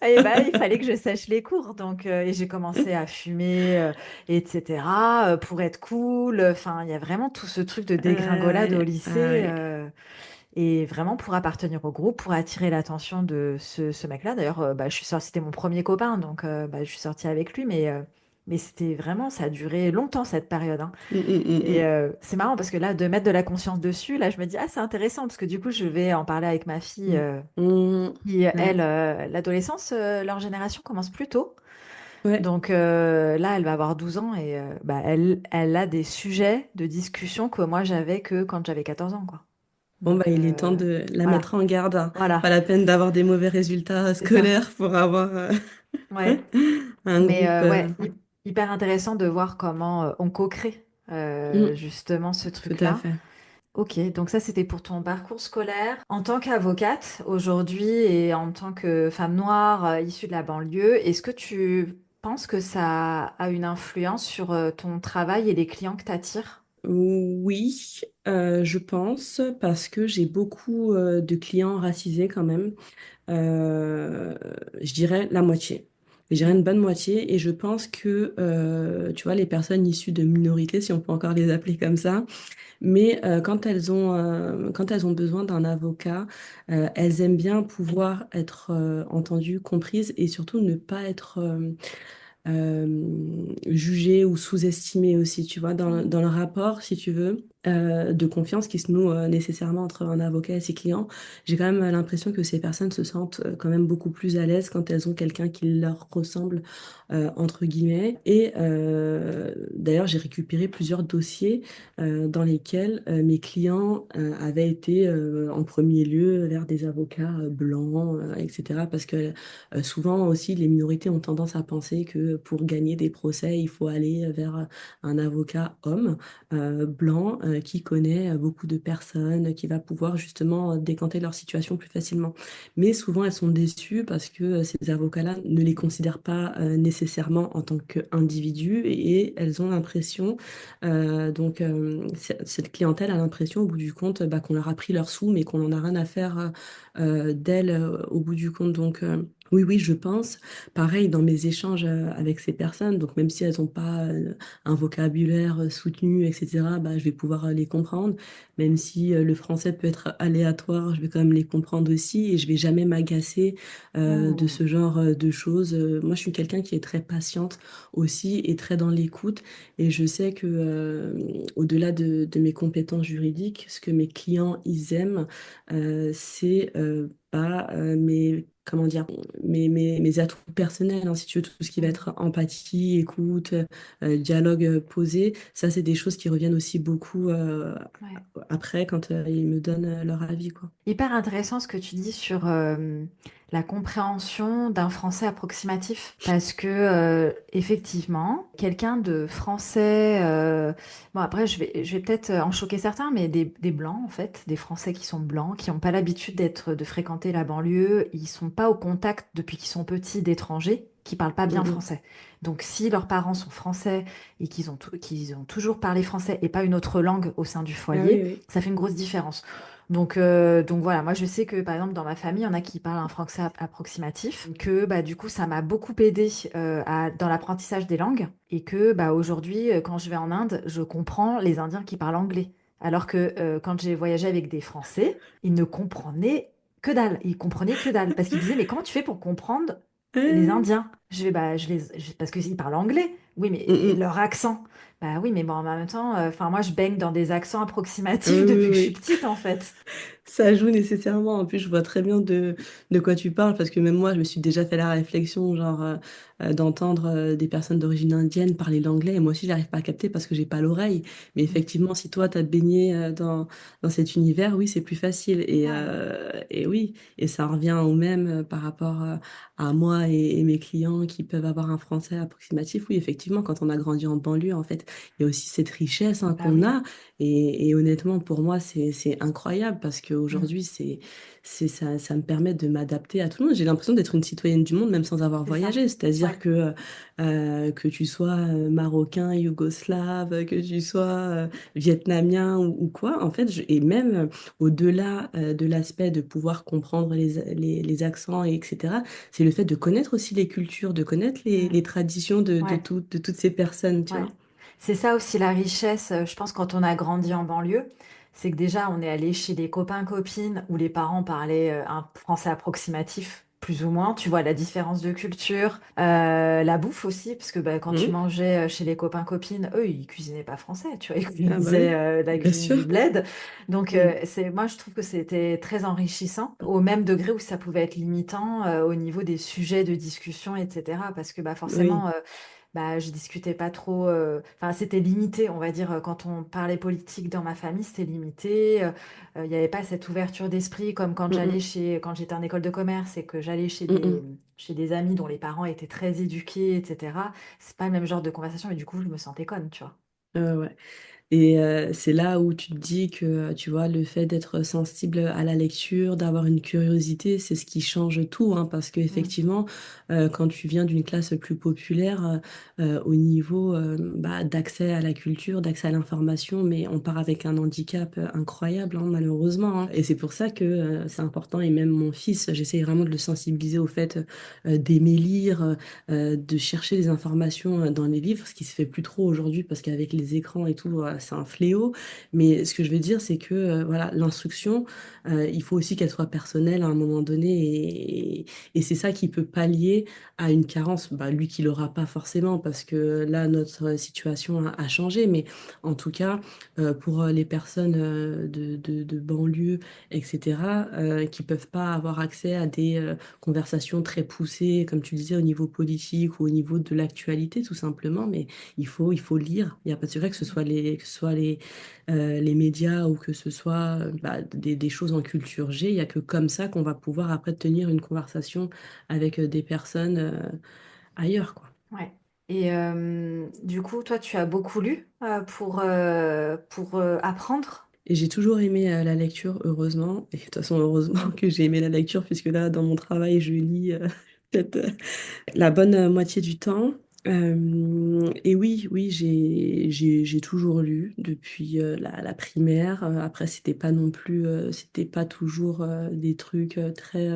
et bah, il fallait que je sèche les cours. Donc, et j'ai commencé à fumer, etc., pour être cool. Enfin, il y a vraiment tout ce truc de dégringolade au ouais, lycée. ouais. Et vraiment pour appartenir au groupe, pour attirer l'attention de ce mec-là. D'ailleurs, bah, je suis sortie, c'était mon premier copain, donc bah, je suis sortie avec lui. Mais c'était vraiment, ça a duré longtemps cette période, hein. Mm, mm, Et mm, c'est marrant parce que là, de mettre de la conscience dessus, là, je me dis, ah, c'est intéressant parce que du coup, je vais en parler avec ma fille mm, mm. qui, elle, Ouais, l'adolescence, leur génération commence plus tôt. ouais. Donc là, elle va avoir 12 ans et bah, elle a des sujets de discussion que moi, j'avais que quand j'avais 14 ans, quoi. Bon, bah, Donc il est temps de la voilà, mettre en garde, hein. Pas voilà, la peine d'avoir des mauvais résultats c'est ça. scolaires pour avoir Ouais. un Mais groupe. ouais, hyper intéressant de voir comment on co-crée Mm, justement ce tout à truc-là. fait. Ok, donc ça c'était pour ton parcours scolaire. En tant qu'avocate aujourd'hui et en tant que femme noire issue de la banlieue, est-ce que tu penses que ça a une influence sur ton travail et les clients que tu attires? Oui, je pense, parce que j'ai beaucoup de clients racisés quand même. Euh, je dirais la moitié. Je dirais une bonne moitié. Et je pense que, tu vois, les personnes issues de minorités, si on peut encore les appeler comme ça, mais quand elles ont besoin d'un avocat, elles aiment bien pouvoir être entendues, comprises et surtout ne pas être jugées ou sous-estimées aussi, tu vois, dans le rapport, si tu veux. de confiance qui se noue nécessairement entre un avocat et ses clients. J'ai quand même l'impression que ces personnes se sentent quand même beaucoup plus à l'aise quand elles ont quelqu'un qui leur ressemble, entre guillemets. Et d'ailleurs, j'ai récupéré plusieurs dossiers dans lesquels mes clients avaient été en premier lieu vers des avocats blancs, etc. Parce que souvent aussi, les minorités ont tendance à penser que pour gagner des procès, il faut aller vers un avocat homme blanc qui connaît beaucoup de personnes, qui va pouvoir justement décanter leur situation plus facilement. Mais souvent, elles sont déçues parce que ces avocats-là ne les considèrent pas nécessairement en tant qu'individus et elles ont l'impression, cette clientèle a l'impression au bout du compte bah, qu'on leur a pris leurs sous, mais qu'on n'en a rien à faire d'elles au bout du compte. Oui, oui, je pense. Pareil, dans mes échanges avec ces personnes, donc même si elles n'ont pas un vocabulaire soutenu, etc., bah, je vais pouvoir les comprendre. Même si le français peut être aléatoire, je vais quand même les comprendre aussi et je vais jamais m'agacer de Hmm. ce genre de choses. Moi, je suis quelqu'un qui est très patiente aussi et très dans l'écoute. Et je sais que au-delà de mes compétences juridiques, ce que mes clients, ils aiment, c'est pas mes... Comment dire, mes atouts personnels, hein, si tu veux, tout ce qui va Hmm. être empathie, écoute, dialogue posé. Ça, c'est des choses qui reviennent aussi beaucoup Ouais. après quand ils me donnent leur avis, quoi. Hyper intéressant ce que tu dis sur la compréhension d'un français approximatif. Parce que, effectivement, quelqu'un de français, bon après je vais peut-être en choquer certains, mais des blancs en fait, des Français qui sont blancs, qui n'ont pas l'habitude de fréquenter la banlieue, ils sont pas au contact depuis qu'ils sont petits d'étrangers qui parlent pas bien Mm, français. Donc si leurs parents sont français et qu'ils ont toujours parlé français et pas une autre langue au sein du mm. Ah oui, foyer, oui. ça fait une grosse différence. Donc voilà, moi je sais que par exemple dans ma famille, il y en a qui parlent un français approximatif, que bah, du coup ça m'a beaucoup aidé dans l'apprentissage des langues et que bah, aujourd'hui quand je vais en Inde, je comprends les Indiens qui parlent anglais. Alors que quand j'ai voyagé avec des Français, ils ne comprenaient que dalle, ils comprenaient que dalle parce qu'ils disaient mais comment tu fais pour comprendre les Indiens? Je vais bah parce qu'ils parlent anglais. Oui, Mm, mais mm. leur accent. Bah oui, mais bon, en même temps, enfin moi je baigne dans des accents Oui, approximatifs oui, depuis que je suis oui. petite en fait. Ça joue nécessairement. En plus, je vois très bien de quoi tu parles parce que même moi, je me suis déjà fait la réflexion, genre, d'entendre des personnes d'origine indienne parler l'anglais et moi aussi, j'arrive pas à capter parce que j'ai pas l'oreille. Mais Mm. effectivement, si toi, t'as baigné dans cet univers, oui, c'est plus facile. Ouais, Et oui, et ça revient au même par rapport à moi et mes clients qui peuvent avoir un français approximatif. Oui, effectivement, quand on a grandi en banlieue, en fait, il y a aussi cette richesse hein, bah qu'on oui. a. Et honnêtement, pour moi, c'est incroyable parce Mm. qu'aujourd'hui, ça me permet de m'adapter à tout le monde. J'ai l'impression d'être une citoyenne du monde même sans avoir C'est ça. voyagé. C'est-à-dire Ouais. que tu sois marocain, yougoslave, que tu sois vietnamien ou quoi, en fait, et même au-delà de l'aspect de pouvoir comprendre les accents, et etc., c'est le fait de connaître aussi les cultures, de connaître Mm. les traditions Ouais. de toutes ces personnes, tu Ouais. vois. C'est ça aussi la richesse, je pense, quand on a grandi en banlieue, c'est que déjà on est allé chez des copains, copines où les parents parlaient un français approximatif, plus ou moins. Tu vois la différence de culture, la bouffe aussi, parce que bah, quand tu Mhm. mangeais chez les copains, copines, eux, ils cuisinaient pas français, tu vois, ils Ah bah cuisinaient oui, la bien cuisine du sûr. bled. Donc Mm. moi, je trouve que c'était très enrichissant, au même degré où ça pouvait être limitant au niveau des sujets de discussion, etc. Parce que bah, Oui. forcément bah, je discutais pas trop. Enfin, c'était limité, on va dire. Quand on parlait politique dans ma famille, c'était limité. Il n'y avait pas cette ouverture d'esprit comme quand Mm, mm, quand j'étais en école de commerce et que j'allais mm, mm. chez des amis dont les parents étaient très éduqués, etc. C'est pas le même genre de conversation, mais du coup, je me sentais conne, tu vois. Ouais. Et c'est là où tu te dis que, tu vois, le fait d'être sensible à la lecture, d'avoir une curiosité, c'est ce qui change tout, hein, parce Mm. qu'effectivement, quand tu viens d'une classe plus populaire, au niveau bah, d'accès à la culture, d'accès à l'information, mais on part avec un handicap incroyable, hein, malheureusement. Hein. Et c'est pour ça que c'est important, et même mon fils, j'essaie vraiment de le sensibiliser au fait d'aimer lire, de chercher les informations dans les livres, ce qui se fait plus trop aujourd'hui, parce qu'avec les écrans et tout, c'est un fléau. Mais ce que je veux dire, c'est que voilà, l'instruction, il faut aussi qu'elle soit personnelle à un moment donné. Et c'est ça qui peut pallier à une carence. Bah, lui qui l'aura pas forcément, parce que là, notre situation a changé. Mais en tout cas, pour les personnes de banlieue, etc., qui peuvent pas avoir accès à des conversations très poussées, comme tu disais, au niveau politique ou au niveau de l'actualité, tout simplement. Mais il faut lire. Il n'y a pas de secret que ce soit les médias ou que ce soit bah, des choses en culture G. Il n'y a que comme ça qu'on va pouvoir après tenir une conversation avec des personnes ailleurs, quoi. Ouais. Et du coup, toi, tu as beaucoup lu pour apprendre? Et j'ai toujours aimé la lecture, heureusement. Et de toute façon, heureusement que j'ai aimé la lecture, puisque là, dans mon travail, je lis peut-être la bonne moitié du temps. Et oui, oui, j'ai toujours lu depuis la primaire. Après, c'était pas non plus, c'était pas toujours des trucs très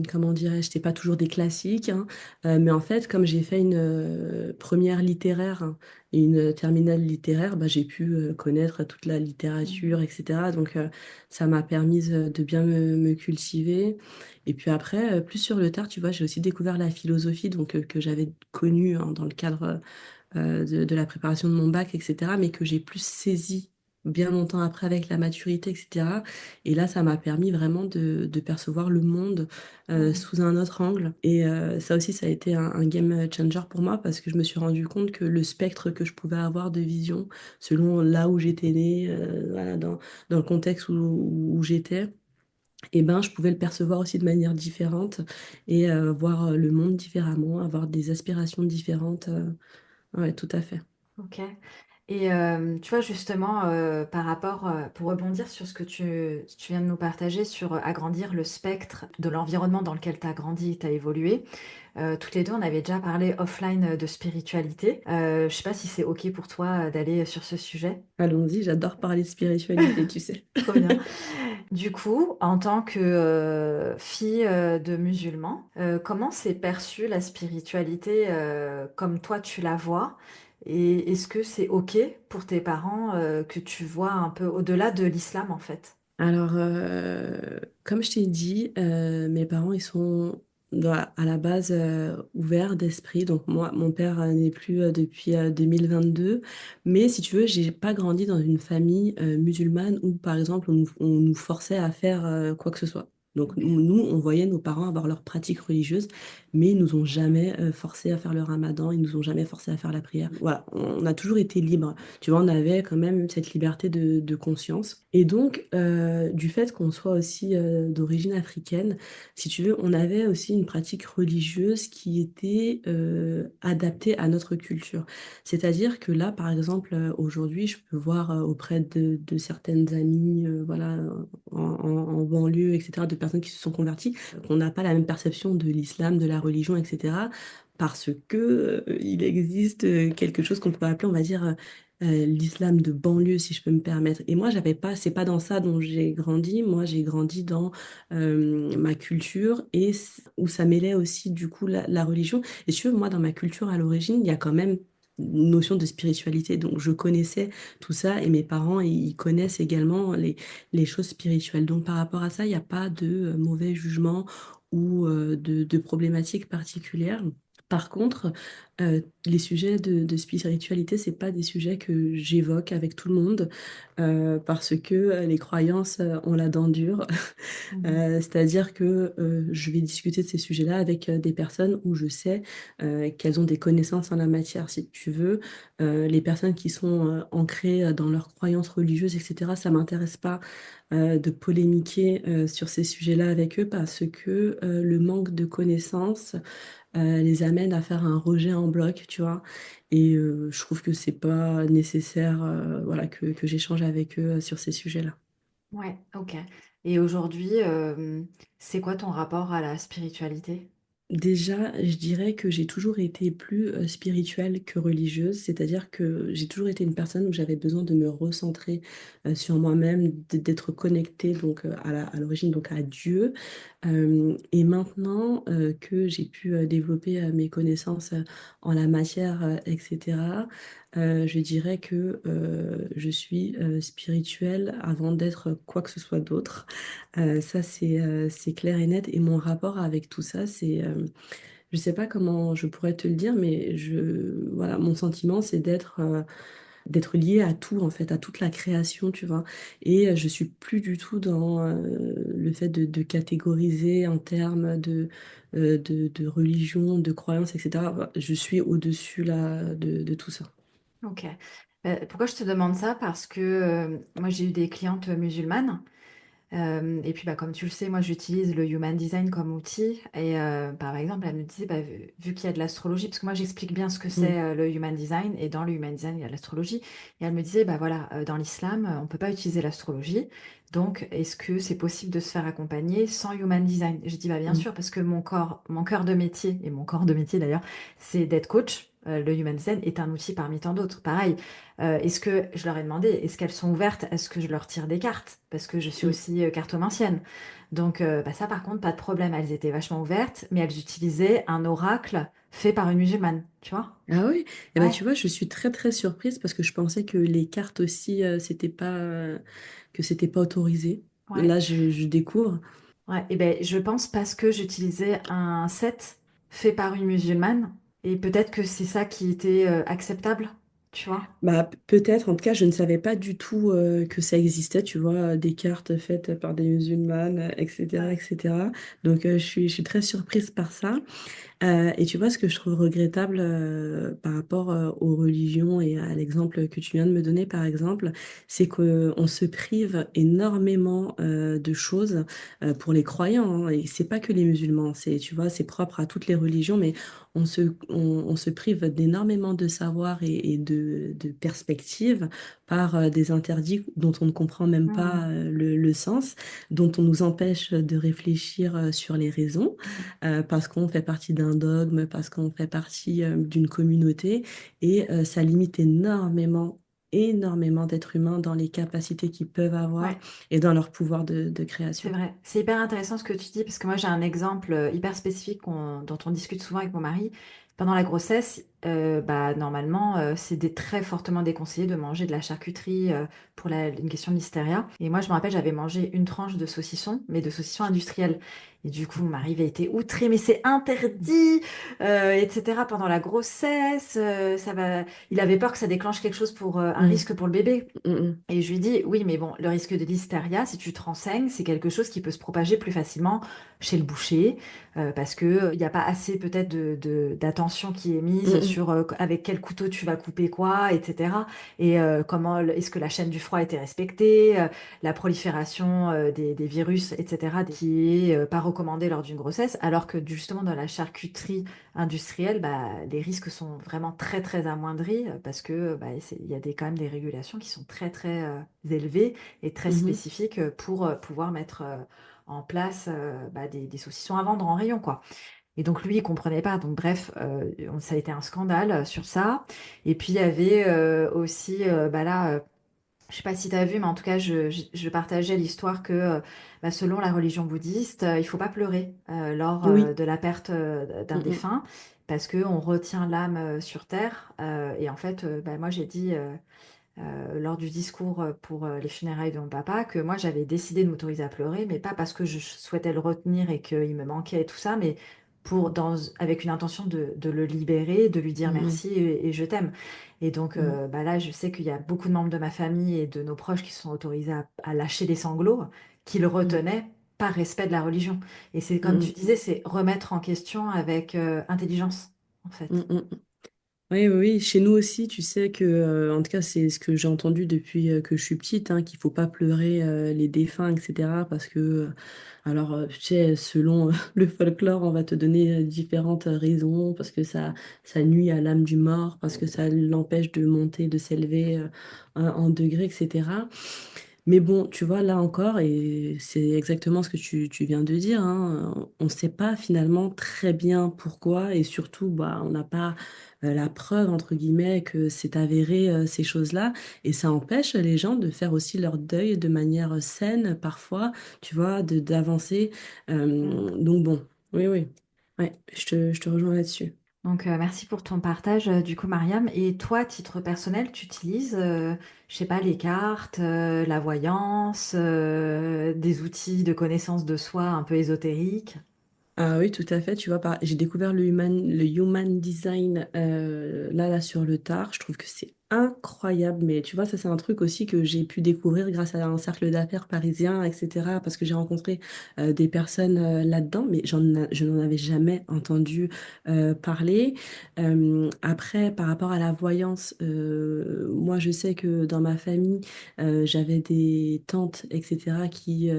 comment dirais-je, c'était pas toujours des classiques, hein. Mais en fait, comme j'ai fait une première littéraire hein, et une terminale littéraire, bah, j'ai pu connaître toute la littérature, Mhm. etc. Donc, ça m'a permis de bien me cultiver. Et puis après, plus sur le tard, tu vois, j'ai aussi découvert la philosophie, donc que j'avais connue hein, dans le cadre de la préparation de mon bac, etc., mais que j'ai plus saisi bien longtemps après avec la maturité, etc. Et là, ça m'a permis vraiment de percevoir le monde Mhm. sous un autre angle. Et ça aussi, ça a été un game changer pour moi parce que je me suis rendu compte que le spectre que je pouvais avoir de vision, selon là où j'étais née, voilà, dans le contexte où j'étais, eh ben, je pouvais le percevoir aussi de manière différente et voir le monde différemment, avoir des aspirations différentes. Ouais, tout à fait. Ok. Et tu vois, justement, par rapport, pour rebondir sur ce que tu viens de nous partager, sur agrandir le spectre de l'environnement dans lequel tu as grandi, tu as évolué, toutes les deux, on avait déjà parlé offline de spiritualité. Je sais pas si c'est OK pour toi d'aller sur ce sujet. Allons-y, j'adore parler de spiritualité, tu sais. Trop bien. Du coup, en tant que fille de musulman, comment c'est perçu la spiritualité comme toi tu la vois? Et est-ce que c'est OK pour tes parents que tu vois un peu au-delà de l'islam en fait? Alors, comme je t'ai dit, mes parents, ils sont à la base ouverts d'esprit. Donc moi, mon père n'est plus depuis 2022. Mais si tu veux, j'ai pas grandi dans une famille musulmane où, par exemple, on nous forçait à faire quoi que ce soit. Donc Ok. nous, on voyait nos parents avoir leurs pratiques religieuses, mais ils nous ont jamais forcé à faire le ramadan, ils nous ont jamais forcé à faire la prière. Voilà, on a toujours été libres. Tu vois, on avait quand même cette liberté de conscience. Et donc, du fait qu'on soit aussi d'origine africaine, si tu veux, on avait aussi une pratique religieuse qui était adaptée à notre culture. C'est-à-dire que là, par exemple, aujourd'hui, je peux voir auprès de certaines amies, voilà, en banlieue, etc., de personnes qui se sont converties, qu'on n'a pas la même perception de l'islam, de la religion, etc., parce que il existe quelque chose qu'on peut appeler, on va dire, l'islam de banlieue, si je peux me permettre. Et moi, j'avais pas, c'est pas dans ça dont j'ai grandi. Moi, j'ai grandi dans ma culture où ça mêlait aussi du coup la religion. Et si tu veux, moi, dans ma culture à l'origine, il y a quand même une notion de spiritualité. Donc, je connaissais tout ça et mes parents, ils connaissent également les choses spirituelles. Donc, par rapport à ça, il n'y a pas de mauvais jugement ou de problématiques particulières. Par contre, les sujets de spiritualité, c'est pas des sujets que j'évoque avec tout le monde parce que les croyances ont la dent dure. Mhm. C'est-à-dire que je vais discuter de ces sujets-là avec des personnes où je sais qu'elles ont des connaissances en la matière. Si tu veux, les personnes qui sont ancrées dans leurs croyances religieuses, etc., ça m'intéresse pas de polémiquer sur ces sujets-là avec eux parce que le manque de connaissances les amène à faire un rejet en bloc, tu vois. Et je trouve que c'est pas nécessaire voilà, que j'échange avec eux sur ces sujets-là. Ouais, ok. Et aujourd'hui, c'est quoi ton rapport à la spiritualité? Déjà, je dirais que j'ai toujours été plus spirituelle que religieuse, c'est-à-dire que j'ai toujours été une personne où j'avais besoin de me recentrer sur moi-même, d'être connectée donc à l'origine donc à Dieu. Et maintenant que j'ai pu développer mes connaissances en la matière, etc. je dirais que je suis spirituelle avant d'être quoi que ce soit d'autre. Ça, c'est clair et net. Et mon rapport avec tout ça, je sais pas comment je pourrais te le dire, mais voilà, mon sentiment, c'est d'être liée à tout, en fait, à toute la création, tu vois. Et je suis plus du tout dans le fait de catégoriser en termes de religion, de croyance, etc. Je suis au-dessus là, de tout ça. Ok. Pourquoi je te demande ça? Parce que moi, j'ai eu des clientes musulmanes. Et puis, bah, comme tu le sais, moi, j'utilise le Human Design comme outil. Et par exemple, elle me disait, bah, vu qu'il y a de l'astrologie, parce que moi, j'explique bien ce que Mm, c'est le Human Design, et dans le Human Design, il y a de l'astrologie. Et elle me disait, bah voilà, dans l'islam, on ne peut pas utiliser l'astrologie. Donc, est-ce que c'est possible de se faire accompagner sans Human Design? J'ai dit, bah, bien mm, sûr, parce que mon cœur de métier, et mon corps de métier d'ailleurs, c'est d'être coach. Le Human Design est un outil parmi tant d'autres. Pareil, est-ce que je leur ai demandé, est-ce qu'elles sont ouvertes? Est-ce que je leur tire des cartes? Parce que je suis mm. aussi cartomancienne. Donc bah ça par contre, pas de problème. Elles étaient vachement ouvertes, mais elles utilisaient un oracle fait par une musulmane, tu vois? Ah oui, et ben Ouais, tu vois, je suis très très surprise parce que je pensais que les cartes aussi, que c'était pas autorisé. ouais, Là, je découvre. ouais. Et ben je pense parce que j'utilisais un set fait par une musulmane, et peut-être que c'est ça qui était acceptable, tu vois? Bah, peut-être, en tout cas, je ne savais pas du tout que ça existait, tu vois, des cartes faites par des musulmanes, etc., Ouais. etc. Donc, je suis très surprise par ça. Et tu vois, ce que je trouve regrettable par rapport aux religions et à l'exemple que tu viens de me donner, par exemple, c'est qu'on se prive énormément de choses pour les croyants, hein. Et c'est pas que les musulmans, tu vois, c'est propre à toutes les religions, mais on se prive d'énormément de savoir et de perspectives par des interdits dont on ne comprend même pas Hmm, le sens, dont on nous empêche de réfléchir sur les raisons hmm. parce qu'on fait partie d'un dogme, parce qu'on fait partie d'une communauté, et ça limite énormément, énormément d'êtres humains dans les capacités qu'ils peuvent avoir Ouais. et dans leur pouvoir de C'est création. vrai, c'est hyper intéressant ce que tu dis parce que moi j'ai un exemple hyper spécifique dont on discute souvent avec mon mari. Pendant la grossesse, bah, normalement c'est très fortement déconseillé de manger de la charcuterie pour une question de listeria. Et moi je me rappelle j'avais mangé une tranche de saucisson, mais de saucisson industriel. Et du coup mon mari avait été outré, mais c'est interdit, etc. Pendant la grossesse, ça va. Il avait peur que ça déclenche quelque chose pour un Mm, risque pour le bébé. mm, Et je lui dis, oui, mais bon, le risque de listeria, si tu te renseignes, c'est quelque chose qui peut se propager plus facilement chez le boucher, parce que il n'y a pas assez peut-être d'attention qui est mm, mise mm, sur avec quel couteau tu vas couper quoi, etc. Et comment est-ce que la chaîne du froid a été respectée, la prolifération des virus, etc., qui est pas recommandée lors d'une grossesse, alors que justement dans la charcuterie industrielle, bah, les risques sont vraiment très très amoindris parce que bah, il y a quand même des régulations qui sont très très élevées et très mm, mm, spécifiques pour pouvoir mettre en place bah, des saucissons à vendre en rayon, quoi. Et donc lui, il comprenait pas. Donc bref, ça a été un scandale sur ça. Et puis il y avait aussi, bah là, je sais pas si tu as vu, mais en tout cas, je partageais l'histoire que bah, selon la religion bouddhiste, il faut pas pleurer lors Oui. de la perte d'un Mm, mm, défunt parce que on retient l'âme sur terre. Et en fait, bah, moi, j'ai dit lors du discours pour les funérailles de mon papa que moi, j'avais décidé de m'autoriser à pleurer, mais pas parce que je souhaitais le retenir et qu'il me manquait et tout ça, mais avec une intention de le libérer, de lui dire mm, merci et je t'aime. Et donc mm, bah là, je sais qu'il y a beaucoup de membres de ma famille et de nos proches qui se sont autorisés à lâcher des sanglots, qui le mm, retenaient par respect de la religion. Et c'est mm, comme tu mm, disais, c'est remettre en question avec intelligence, en mm, fait. mm, mm. Oui, oui, oui. Chez nous aussi, tu sais que, en tout cas, c'est ce que j'ai entendu depuis que je suis petite, hein, qu'il faut pas pleurer les défunts, etc. Parce que, alors, tu sais, selon le folklore, on va te donner différentes raisons, parce que ça nuit à l'âme du mort, parce que ça l'empêche de monter, de s'élever en degrés, etc. Mais bon, tu vois, là encore, et c'est exactement ce que tu viens de dire, hein, on ne sait pas finalement très bien pourquoi, et surtout, bah, on n'a pas la preuve, entre guillemets, que c'est avéré ces choses-là, et ça empêche les gens de faire aussi leur deuil de manière saine, parfois, tu vois, d'avancer. Mm. Donc bon, oui, oui, ouais, je te rejoins là-dessus. Donc, merci pour ton partage, du coup, Mariam. Et toi, à titre personnel, tu utilises, je sais pas, les cartes, la voyance, des outils de connaissance de soi un peu ésotériques? Ah oui, tout à fait. Tu vois, j'ai découvert le human design là sur le tard. Je trouve que c'est incroyable. Mais tu vois, ça, c'est un truc aussi que j'ai pu découvrir grâce à un cercle d'affaires parisien, etc. Parce que j'ai rencontré des personnes là-dedans, mais je n'en avais jamais entendu parler. Après, par rapport à la voyance, moi, je sais que dans ma famille, j'avais des tantes, etc., qui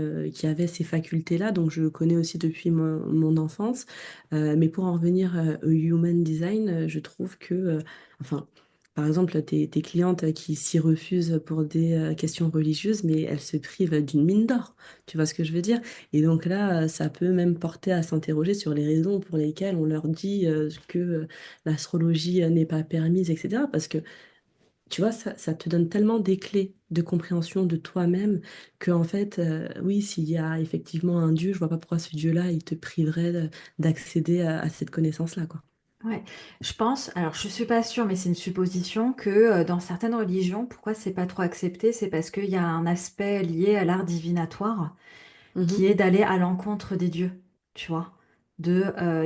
avaient ces facultés-là, donc je connais aussi depuis mon enfance. Mais pour en revenir au human design, je trouve que, enfin, par exemple, tes clientes qui s'y refusent pour des questions religieuses, mais elles se privent d'une mine d'or. Tu vois ce que je veux dire? Et donc là, ça peut même porter à s'interroger sur les raisons pour lesquelles on leur dit que l'astrologie n'est pas permise, etc. Parce que tu vois, ça te donne tellement des clés de compréhension de toi-même que, en fait, oui, s'il y a effectivement un Dieu, je vois pas pourquoi ce Dieu-là, il te priverait d'accéder à cette connaissance-là, quoi. Ouais, je pense, alors je suis pas sûre, mais c'est une supposition que dans certaines religions, pourquoi c'est pas trop accepté, c'est parce qu'il y a un aspect lié à l'art divinatoire qui Mhm. est d'aller à l'encontre des dieux, tu vois. Il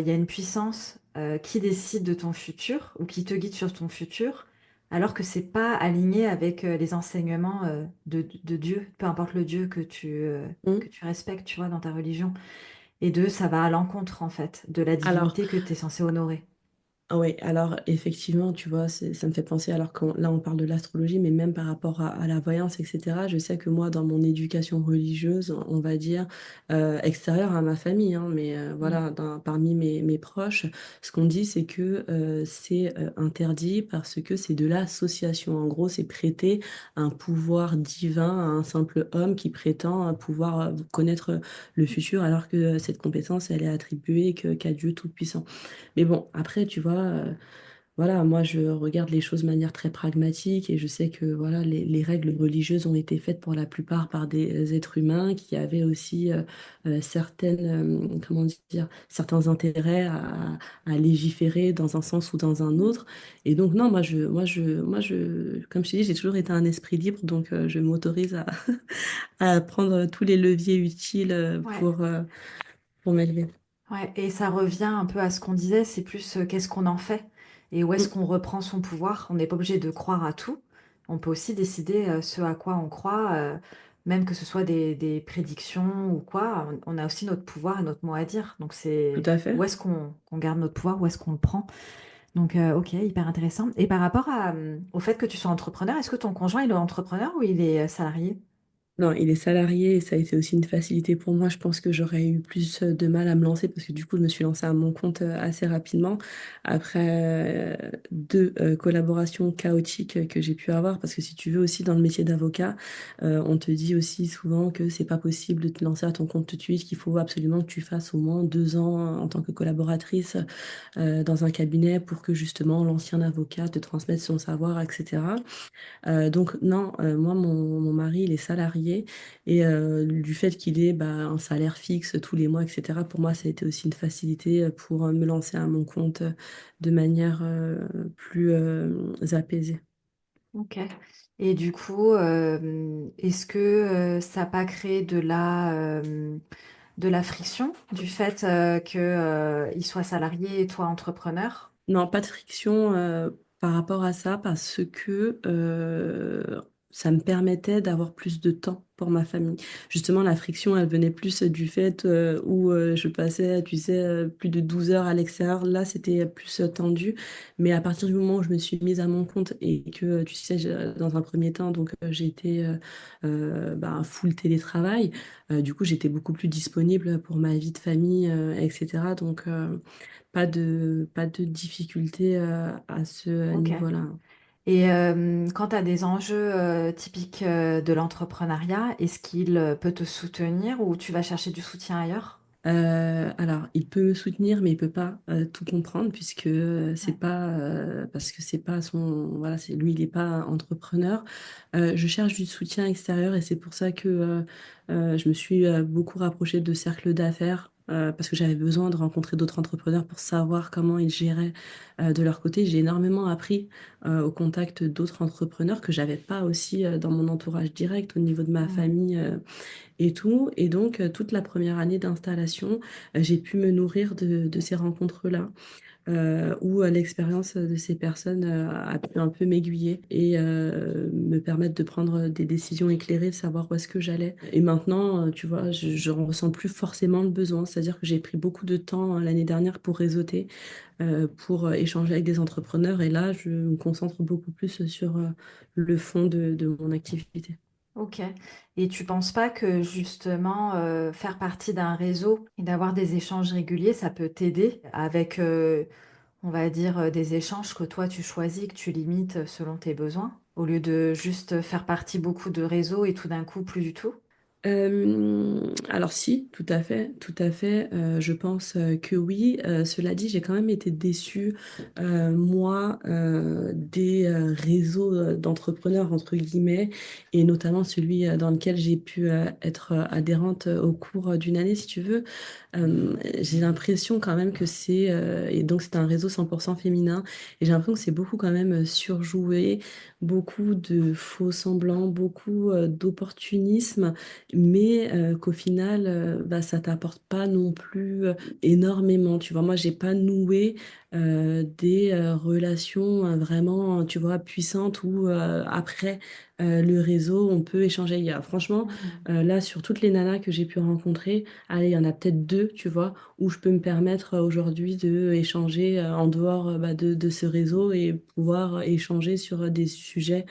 y a une puissance qui décide de ton futur ou qui te guide sur ton futur, alors que c'est pas aligné avec les enseignements de Dieu, peu importe le Dieu que Mhm. tu respectes, tu vois, dans ta religion. Et ça va à l'encontre, en fait, de la Alors, divinité que tu es censé honorer. ah oui, alors effectivement, tu vois, ça me fait penser, alors que là on parle de l'astrologie, mais même par rapport à la voyance, etc., je sais que moi, dans mon éducation religieuse, on va dire, extérieure à ma famille, hein, mais Mm. voilà, parmi mes proches, ce qu'on dit, c'est que c'est interdit parce que c'est de l'association. En gros, c'est prêter un pouvoir divin à un simple homme qui prétend pouvoir connaître le futur, alors que cette compétence, elle est attribuée qu'à Dieu Tout-Puissant. Mais bon, après, tu vois, voilà, moi je regarde les choses de manière très pragmatique et je sais que voilà, les règles religieuses ont été faites pour la plupart par des êtres humains qui avaient aussi comment dire, certains intérêts à légiférer dans un sens ou dans un autre. Et donc non, comme je t'ai dit, j'ai toujours été un esprit libre, donc je m'autorise à prendre tous les leviers utiles Ouais. pour m'élever. Ouais, et ça revient un peu à ce qu'on disait, c'est plus qu'est-ce qu'on en fait et où est-ce Mm, qu'on reprend son pouvoir. On n'est pas obligé de croire à tout. On peut aussi décider ce à quoi on croit, même que ce soit des prédictions ou quoi. On a aussi notre pouvoir et notre mot à dire. Donc tout c'est à où fait. est-ce qu'on garde notre pouvoir, où est-ce qu'on le prend. Donc ok, hyper intéressant. Et par rapport au fait que tu sois entrepreneur, est-ce que ton conjoint il est entrepreneur ou il est salarié? Non, il est salarié et ça a été aussi une facilité pour moi. Je pense que j'aurais eu plus de mal à me lancer parce que du coup, je me suis lancée à mon compte assez rapidement après deux collaborations chaotiques que j'ai pu avoir. Parce que si tu veux aussi dans le métier d'avocat, on te dit aussi souvent que c'est pas possible de te lancer à ton compte tout de suite, qu'il faut absolument que tu fasses au moins 2 ans en tant que collaboratrice dans un cabinet pour que justement l'ancien avocat te transmette son savoir, etc. Donc non, moi mon mari il est salarié et du fait qu'il ait bah, un salaire fixe tous les mois, etc. Pour moi ça a été aussi une facilité pour me lancer à mon compte de manière plus apaisée. Ok. Et du coup, est-ce que ça n'a pas créé de la friction du fait que, il soit salarié et toi entrepreneur? Non, pas de friction par rapport à ça parce que ça me permettait d'avoir plus de temps pour ma famille. Justement, la friction, elle venait plus du fait où je passais, tu sais, plus de 12 heures à l'extérieur. Là, c'était plus tendu. Mais à partir du moment où je me suis mise à mon compte et que, tu sais, dans un premier temps, donc j'ai été bah, full télétravail, du coup, j'étais beaucoup plus disponible pour ma vie de famille, etc. Donc, pas de difficulté à ce Ok. niveau-là. Et quand tu as des enjeux typiques de l'entrepreneuriat, est-ce qu'il peut te soutenir ou tu vas chercher du soutien ailleurs? Alors, il peut me soutenir, mais il peut pas tout comprendre puisque c'est Ouais. pas parce que c'est pas son voilà, c'est lui, il n'est pas entrepreneur. Je cherche du soutien extérieur et c'est pour ça que je me suis beaucoup rapprochée de cercles d'affaires parce que j'avais besoin de rencontrer d'autres entrepreneurs pour savoir comment ils géraient de leur côté. J'ai énormément appris au contact d'autres entrepreneurs que j'avais pas aussi dans mon entourage direct au niveau de ma Mm. famille et tout. Et donc, toute la première année d'installation, j'ai pu me nourrir de ces rencontres-là où l'expérience de ces personnes a pu un peu m'aiguiller et me permettre de prendre des décisions éclairées, de savoir où est-ce que j'allais. Et maintenant, tu vois, je ne ressens plus forcément le besoin. C'est-à-dire que j'ai pris beaucoup de temps l'année dernière pour réseauter, pour échanger avec des entrepreneurs. Et là, je me concentre beaucoup plus sur le fond de mon activité. Ok. Et tu penses pas que justement faire partie d'un réseau et d'avoir des échanges réguliers, ça peut t'aider avec, on va dire, des échanges que toi tu choisis, que tu limites selon tes besoins, au lieu de juste faire partie beaucoup de réseaux et tout d'un coup plus du tout? Alors si, tout à fait, tout à fait. Je pense que oui. Cela dit, j'ai quand même été déçue, moi, des réseaux d'entrepreneurs, entre guillemets, et notamment celui dans lequel j'ai pu être adhérente au cours d'une année, si tu veux. J'ai l'impression quand même que et donc c'est un réseau 100% féminin, et j'ai l'impression que c'est beaucoup quand même surjoué, beaucoup de faux semblants, beaucoup d'opportunisme mais qu'au final, bah, ça t'apporte pas non plus énormément. Tu vois, moi, j'ai pas noué des relations vraiment, tu vois, puissantes où après le réseau, on peut échanger. Franchement, Mhm. là, sur toutes les nanas que j'ai pu rencontrer, allez, il y en a peut-être deux, tu vois, où je peux me permettre aujourd'hui de échanger en dehors bah, de ce réseau et pouvoir échanger sur des sujets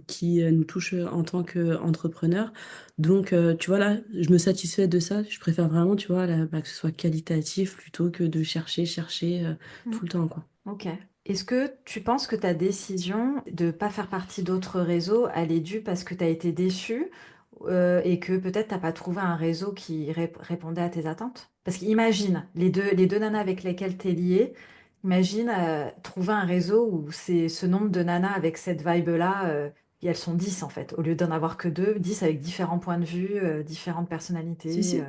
qui nous touche en tant qu'entrepreneur. Donc, tu vois, là, je me satisfais de ça. Je préfère vraiment, tu vois, bah, que ce soit qualitatif plutôt que de chercher tout le temps, quoi. Ok. Est-ce que tu penses que ta décision de ne pas faire partie d'autres réseaux, elle est due parce que tu as été déçu et que peut-être tu n'as pas trouvé un réseau qui répondait à tes attentes? Parce qu'imagine, les deux nanas avec lesquelles tu es lié, imagine trouver un réseau où c'est ce nombre de nanas avec cette vibe-là, et elles sont 10 en fait, au lieu d'en avoir que deux, 10 avec différents points de vue, différentes Si, personnalités. si.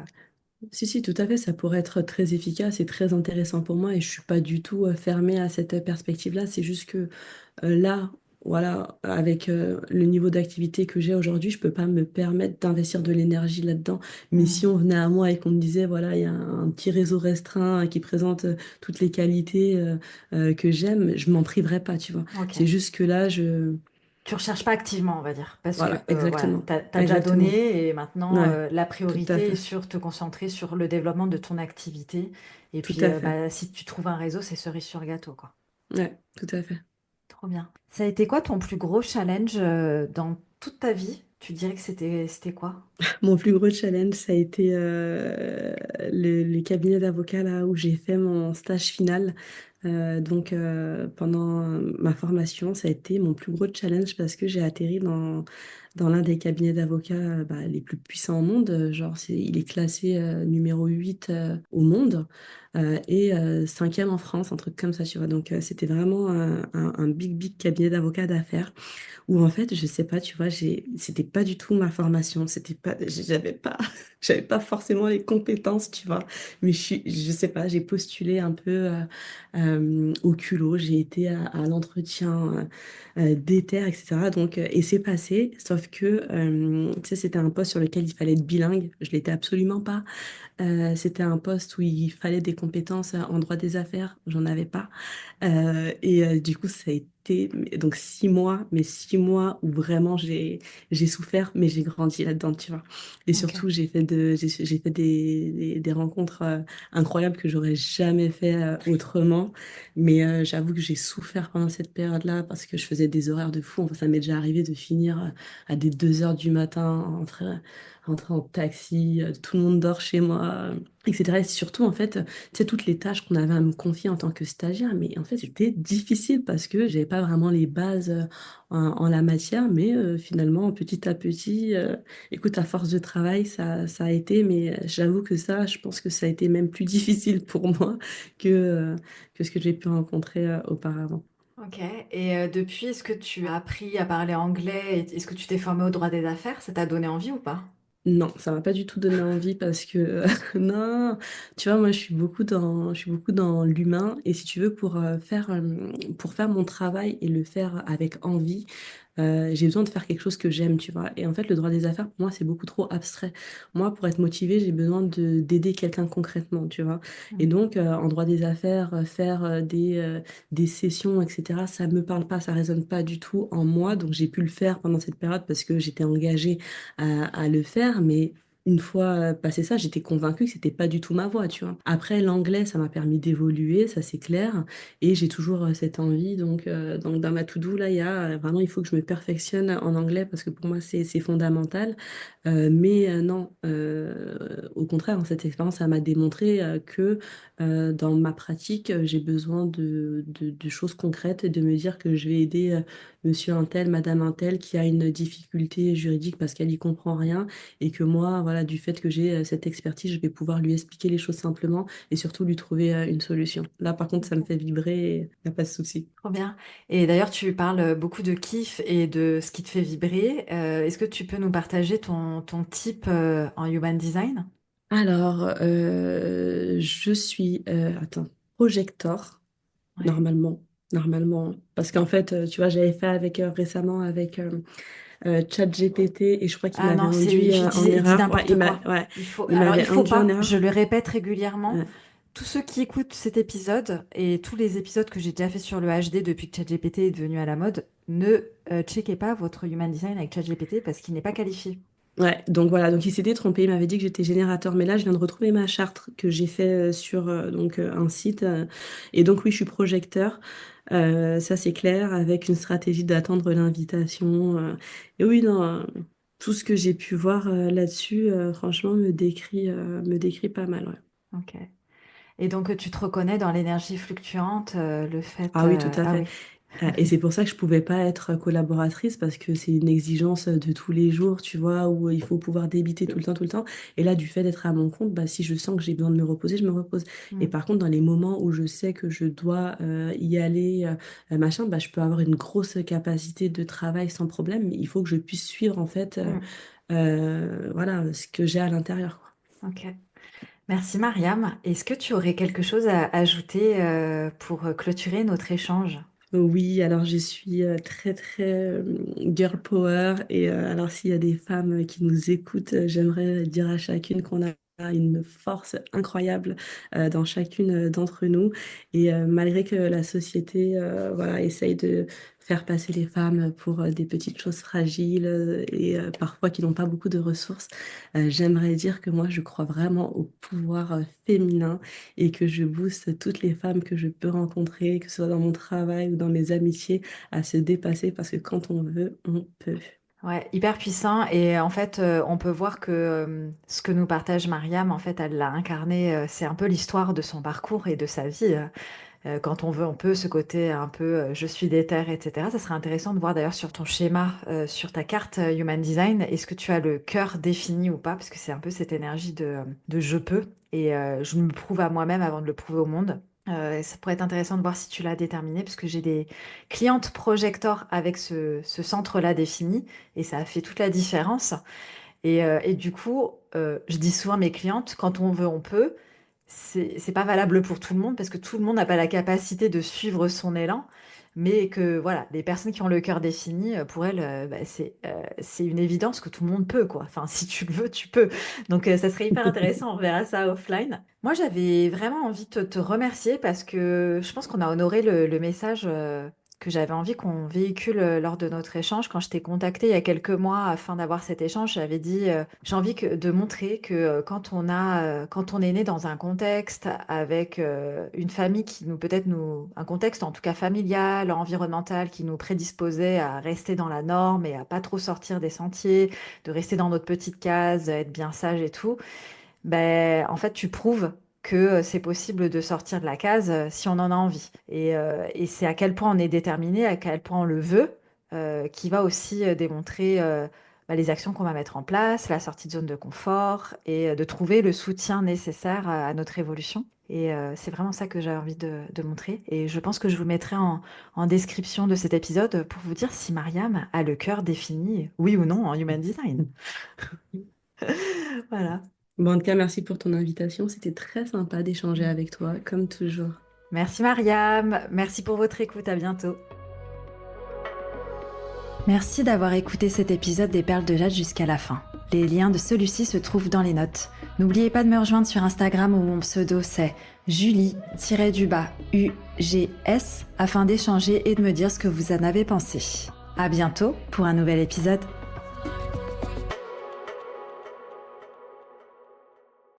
Si, si, tout à fait, ça pourrait être très efficace et très intéressant pour moi et je suis pas du tout fermée à cette perspective-là. C'est juste que là, voilà, avec le niveau d'activité que j'ai aujourd'hui, je peux pas me permettre d'investir de l'énergie là-dedans. Mais si Hmm. on venait à moi et qu'on me disait, voilà, il y a un petit réseau restreint qui présente toutes les qualités que j'aime, je m'en priverais pas, tu vois. Ok. C'est juste que là, je... Tu recherches pas activement, on va dire, parce que Voilà, voilà, exactement. t'as déjà Exactement. donné et maintenant Ouais, la tout à priorité est fait. sur te concentrer sur le développement de ton activité. Et Tout puis à fait. bah, si tu trouves un réseau, c'est cerise sur gâteau, quoi. Ouais, tout à fait. Trop bien. Ça a été quoi ton plus gros challenge dans toute ta vie? Tu dirais que c'était quoi? Mon plus gros challenge, ça a été le cabinet d'avocat là où j'ai fait mon stage final. Pendant ma formation, ça a été mon plus gros challenge parce que j'ai atterri dans l'un des cabinets d'avocats bah, les plus puissants au monde. Genre, il est classé numéro 8 au monde et cinquième en France, un truc comme ça, tu vois. Donc, c'était vraiment un big, big cabinet d'avocats d'affaires où en fait, je sais pas, tu vois, c'était pas du tout ma formation, c'était pas, j'avais pas forcément les compétences, tu vois, mais je sais pas, j'ai postulé un peu au culot, j'ai été à l'entretien déter, etc. Donc, et c'est passé, sauf que, tu sais, c'était un poste sur lequel il fallait être bilingue, je l'étais absolument pas. C'était un poste où il fallait des compétences en droit des affaires, j'en avais pas. Du coup, ça a été donc 6 mois, mais 6 mois où vraiment j'ai souffert, mais j'ai grandi là-dedans, tu vois. Et Ok. surtout, j'ai fait des rencontres incroyables que j'aurais jamais fait autrement. Mais j'avoue que j'ai souffert pendant cette période-là parce que je faisais des horaires de fou. Enfin, ça m'est déjà arrivé de finir à des 2 heures du matin, rentrer en taxi, tout le monde dort chez moi, etc. Et surtout, en fait, tu sais, toutes les tâches qu'on avait à me confier en tant que stagiaire, mais en fait, c'était difficile parce que j'avais pas vraiment les bases en la matière, mais finalement, petit à petit, écoute, à force de travail, ça a été, mais j'avoue que ça, je pense que ça a été même plus difficile pour moi que ce que j'ai pu rencontrer auparavant. Ok. Et depuis, est-ce que tu as appris à parler anglais? Est-ce que tu t'es formé au droit des affaires? Ça t'a donné envie ou pas? Non, ça m'a pas du tout donné envie parce que non, tu vois, moi je suis beaucoup dans l'humain et si tu veux pour faire mon travail et le faire avec envie, j'ai besoin de faire quelque chose que j'aime, tu vois. Et en fait, le droit des affaires pour moi c'est beaucoup trop abstrait. Moi, pour être motivée, j'ai besoin de d'aider quelqu'un concrètement, tu vois. Et Mm. donc en droit des affaires, faire des sessions, etc. Ça me parle pas, ça résonne pas du tout en moi. Donc j'ai pu le faire pendant cette période parce que j'étais engagée à le faire, mais une fois passé ça, j'étais convaincue que c'était pas du tout ma voie, tu vois. Après, l'anglais, ça m'a permis d'évoluer, ça c'est clair, et j'ai toujours cette envie, donc dans ma to-do, là, il y a vraiment, il faut que je me perfectionne en anglais parce que pour moi, c'est fondamental. Mais non, au contraire, hein, cette expérience, ça m'a démontré que dans ma pratique, j'ai besoin de choses concrètes et de me dire que je vais aider monsieur un tel, madame un tel qui a une difficulté juridique parce qu'elle y comprend rien et que moi, voilà, du fait que j'ai cette expertise, je vais pouvoir lui expliquer les choses simplement et surtout lui trouver une solution. Là, par contre, ça me fait vibrer, il n'y a pas de souci. Trop bien. Et d'ailleurs, tu parles beaucoup de kiff et de ce qui te fait vibrer. Est-ce que tu peux nous partager ton type en human design? Alors, je suis, projecteur, Ouais. normalement. Normalement, parce qu'en fait, tu vois, j'avais fait avec récemment avec ChatGPT et je crois qu'il Ah m'avait non, c'est, induit en il dit erreur. n'importe quoi. Ouais, il Alors il m'avait faut induit en pas, erreur. je le répète régulièrement, Ouais. tous ceux qui écoutent cet épisode et tous les épisodes que j'ai déjà fait sur le HD depuis que ChatGPT est devenu à la mode, ne checkez pas votre human design avec ChatGPT parce qu'il n'est pas qualifié. Ouais, donc voilà, donc il s'était trompé, il m'avait dit que j'étais générateur, mais là je viens de retrouver ma charte que j'ai fait sur un site, et donc oui, je suis projecteur, ça c'est clair, avec une stratégie d'attendre l'invitation, et oui, non, tout ce que j'ai pu voir là-dessus, franchement, me décrit pas mal, ouais. Ok. Et donc tu te reconnais dans l'énergie fluctuante, le fait... Ah oui, tout à ah fait. oui. Et c'est pour ça que je pouvais pas être collaboratrice parce que c'est une exigence de tous les jours, tu vois, où il faut pouvoir débiter tout le temps, tout le temps. Et là, du fait d'être à mon compte, bah, si je sens que j'ai besoin de me reposer, je me repose. Et Mm, par contre, dans les moments où je sais que je dois y aller, machin, bah, je peux avoir une grosse capacité de travail sans problème. Mais il faut que je puisse suivre, en fait, mm. voilà, ce que j'ai à l'intérieur, quoi. Ok. Merci Mariam. Est-ce que tu aurais quelque chose à ajouter pour clôturer notre échange? Oui, alors je suis très très girl power et alors s'il y a des femmes qui nous écoutent, j'aimerais dire à chacune qu'on a une force incroyable dans chacune d'entre nous et malgré que la société voilà, essaye de faire passer les femmes pour des petites choses fragiles et parfois qui n'ont pas beaucoup de ressources, j'aimerais dire que moi je crois vraiment au pouvoir féminin et que je booste toutes les femmes que je peux rencontrer, que ce soit dans mon travail ou dans mes amitiés, à se dépasser parce que quand on veut, on peut. Ouais, hyper puissant. Et en fait, on peut voir que ce que nous partage Mariam, en fait, elle l'a incarné. C'est un peu l'histoire de son parcours et de sa vie. Quand on veut, on peut, ce côté un peu je suis déter, etc. Ça serait intéressant de voir d'ailleurs sur ton schéma, sur ta carte Human Design, est-ce que tu as le cœur défini ou pas? Parce que c'est un peu cette énergie de je peux. Et je me prouve à moi-même avant de le prouver au monde. Ça pourrait être intéressant de voir si tu l'as déterminé, parce que j'ai des clientes projecteurs avec ce centre-là défini, et ça a fait toute la différence. Et du coup, je dis souvent à mes clientes, quand on veut, on peut. C'est pas valable pour tout le monde parce que tout le monde n'a pas la capacité de suivre son élan. Mais que voilà, les personnes qui ont le cœur défini, pour elles, bah, c'est une évidence que tout le monde peut, quoi. Enfin, si tu le veux, tu peux. Donc, ça serait hyper intéressant. On verra ça offline. Moi, j'avais vraiment envie de te remercier parce que je pense qu'on a honoré le message, que j'avais envie qu'on véhicule lors de notre échange. Quand je t'ai contacté il y a quelques mois afin d'avoir cet échange, j'avais dit j'ai envie de montrer que quand on est né dans un contexte avec une famille qui nous peut-être nous un contexte en tout cas familial, environnemental qui nous prédisposait à rester dans la norme et à pas trop sortir des sentiers, de rester dans notre petite case, être bien sage et tout, ben, en fait, tu prouves que c'est possible de sortir de la case si on en a envie. Et c'est à quel point on est déterminé, à quel point on le veut, qui va aussi démontrer bah, les actions qu'on va mettre en place, la sortie de zone de confort et de trouver le soutien nécessaire à notre évolution. Et c'est vraiment ça que j'ai envie de montrer. Et je pense que je vous mettrai en description de cet épisode pour vous dire si Mariam a le cœur défini, oui ou non, en Human Design. Voilà. Bon, en tout cas, merci pour ton invitation. C'était très sympa d'échanger avec toi, comme toujours. Merci Mariam, merci pour votre écoute, à bientôt. Merci d'avoir écouté cet épisode des Perles de Jade jusqu'à la fin. Les liens de celui-ci se trouvent dans les notes. N'oubliez pas de me rejoindre sur Instagram où mon pseudo c'est Julie-UGS afin d'échanger et de me dire ce que vous en avez pensé. À bientôt pour un nouvel épisode.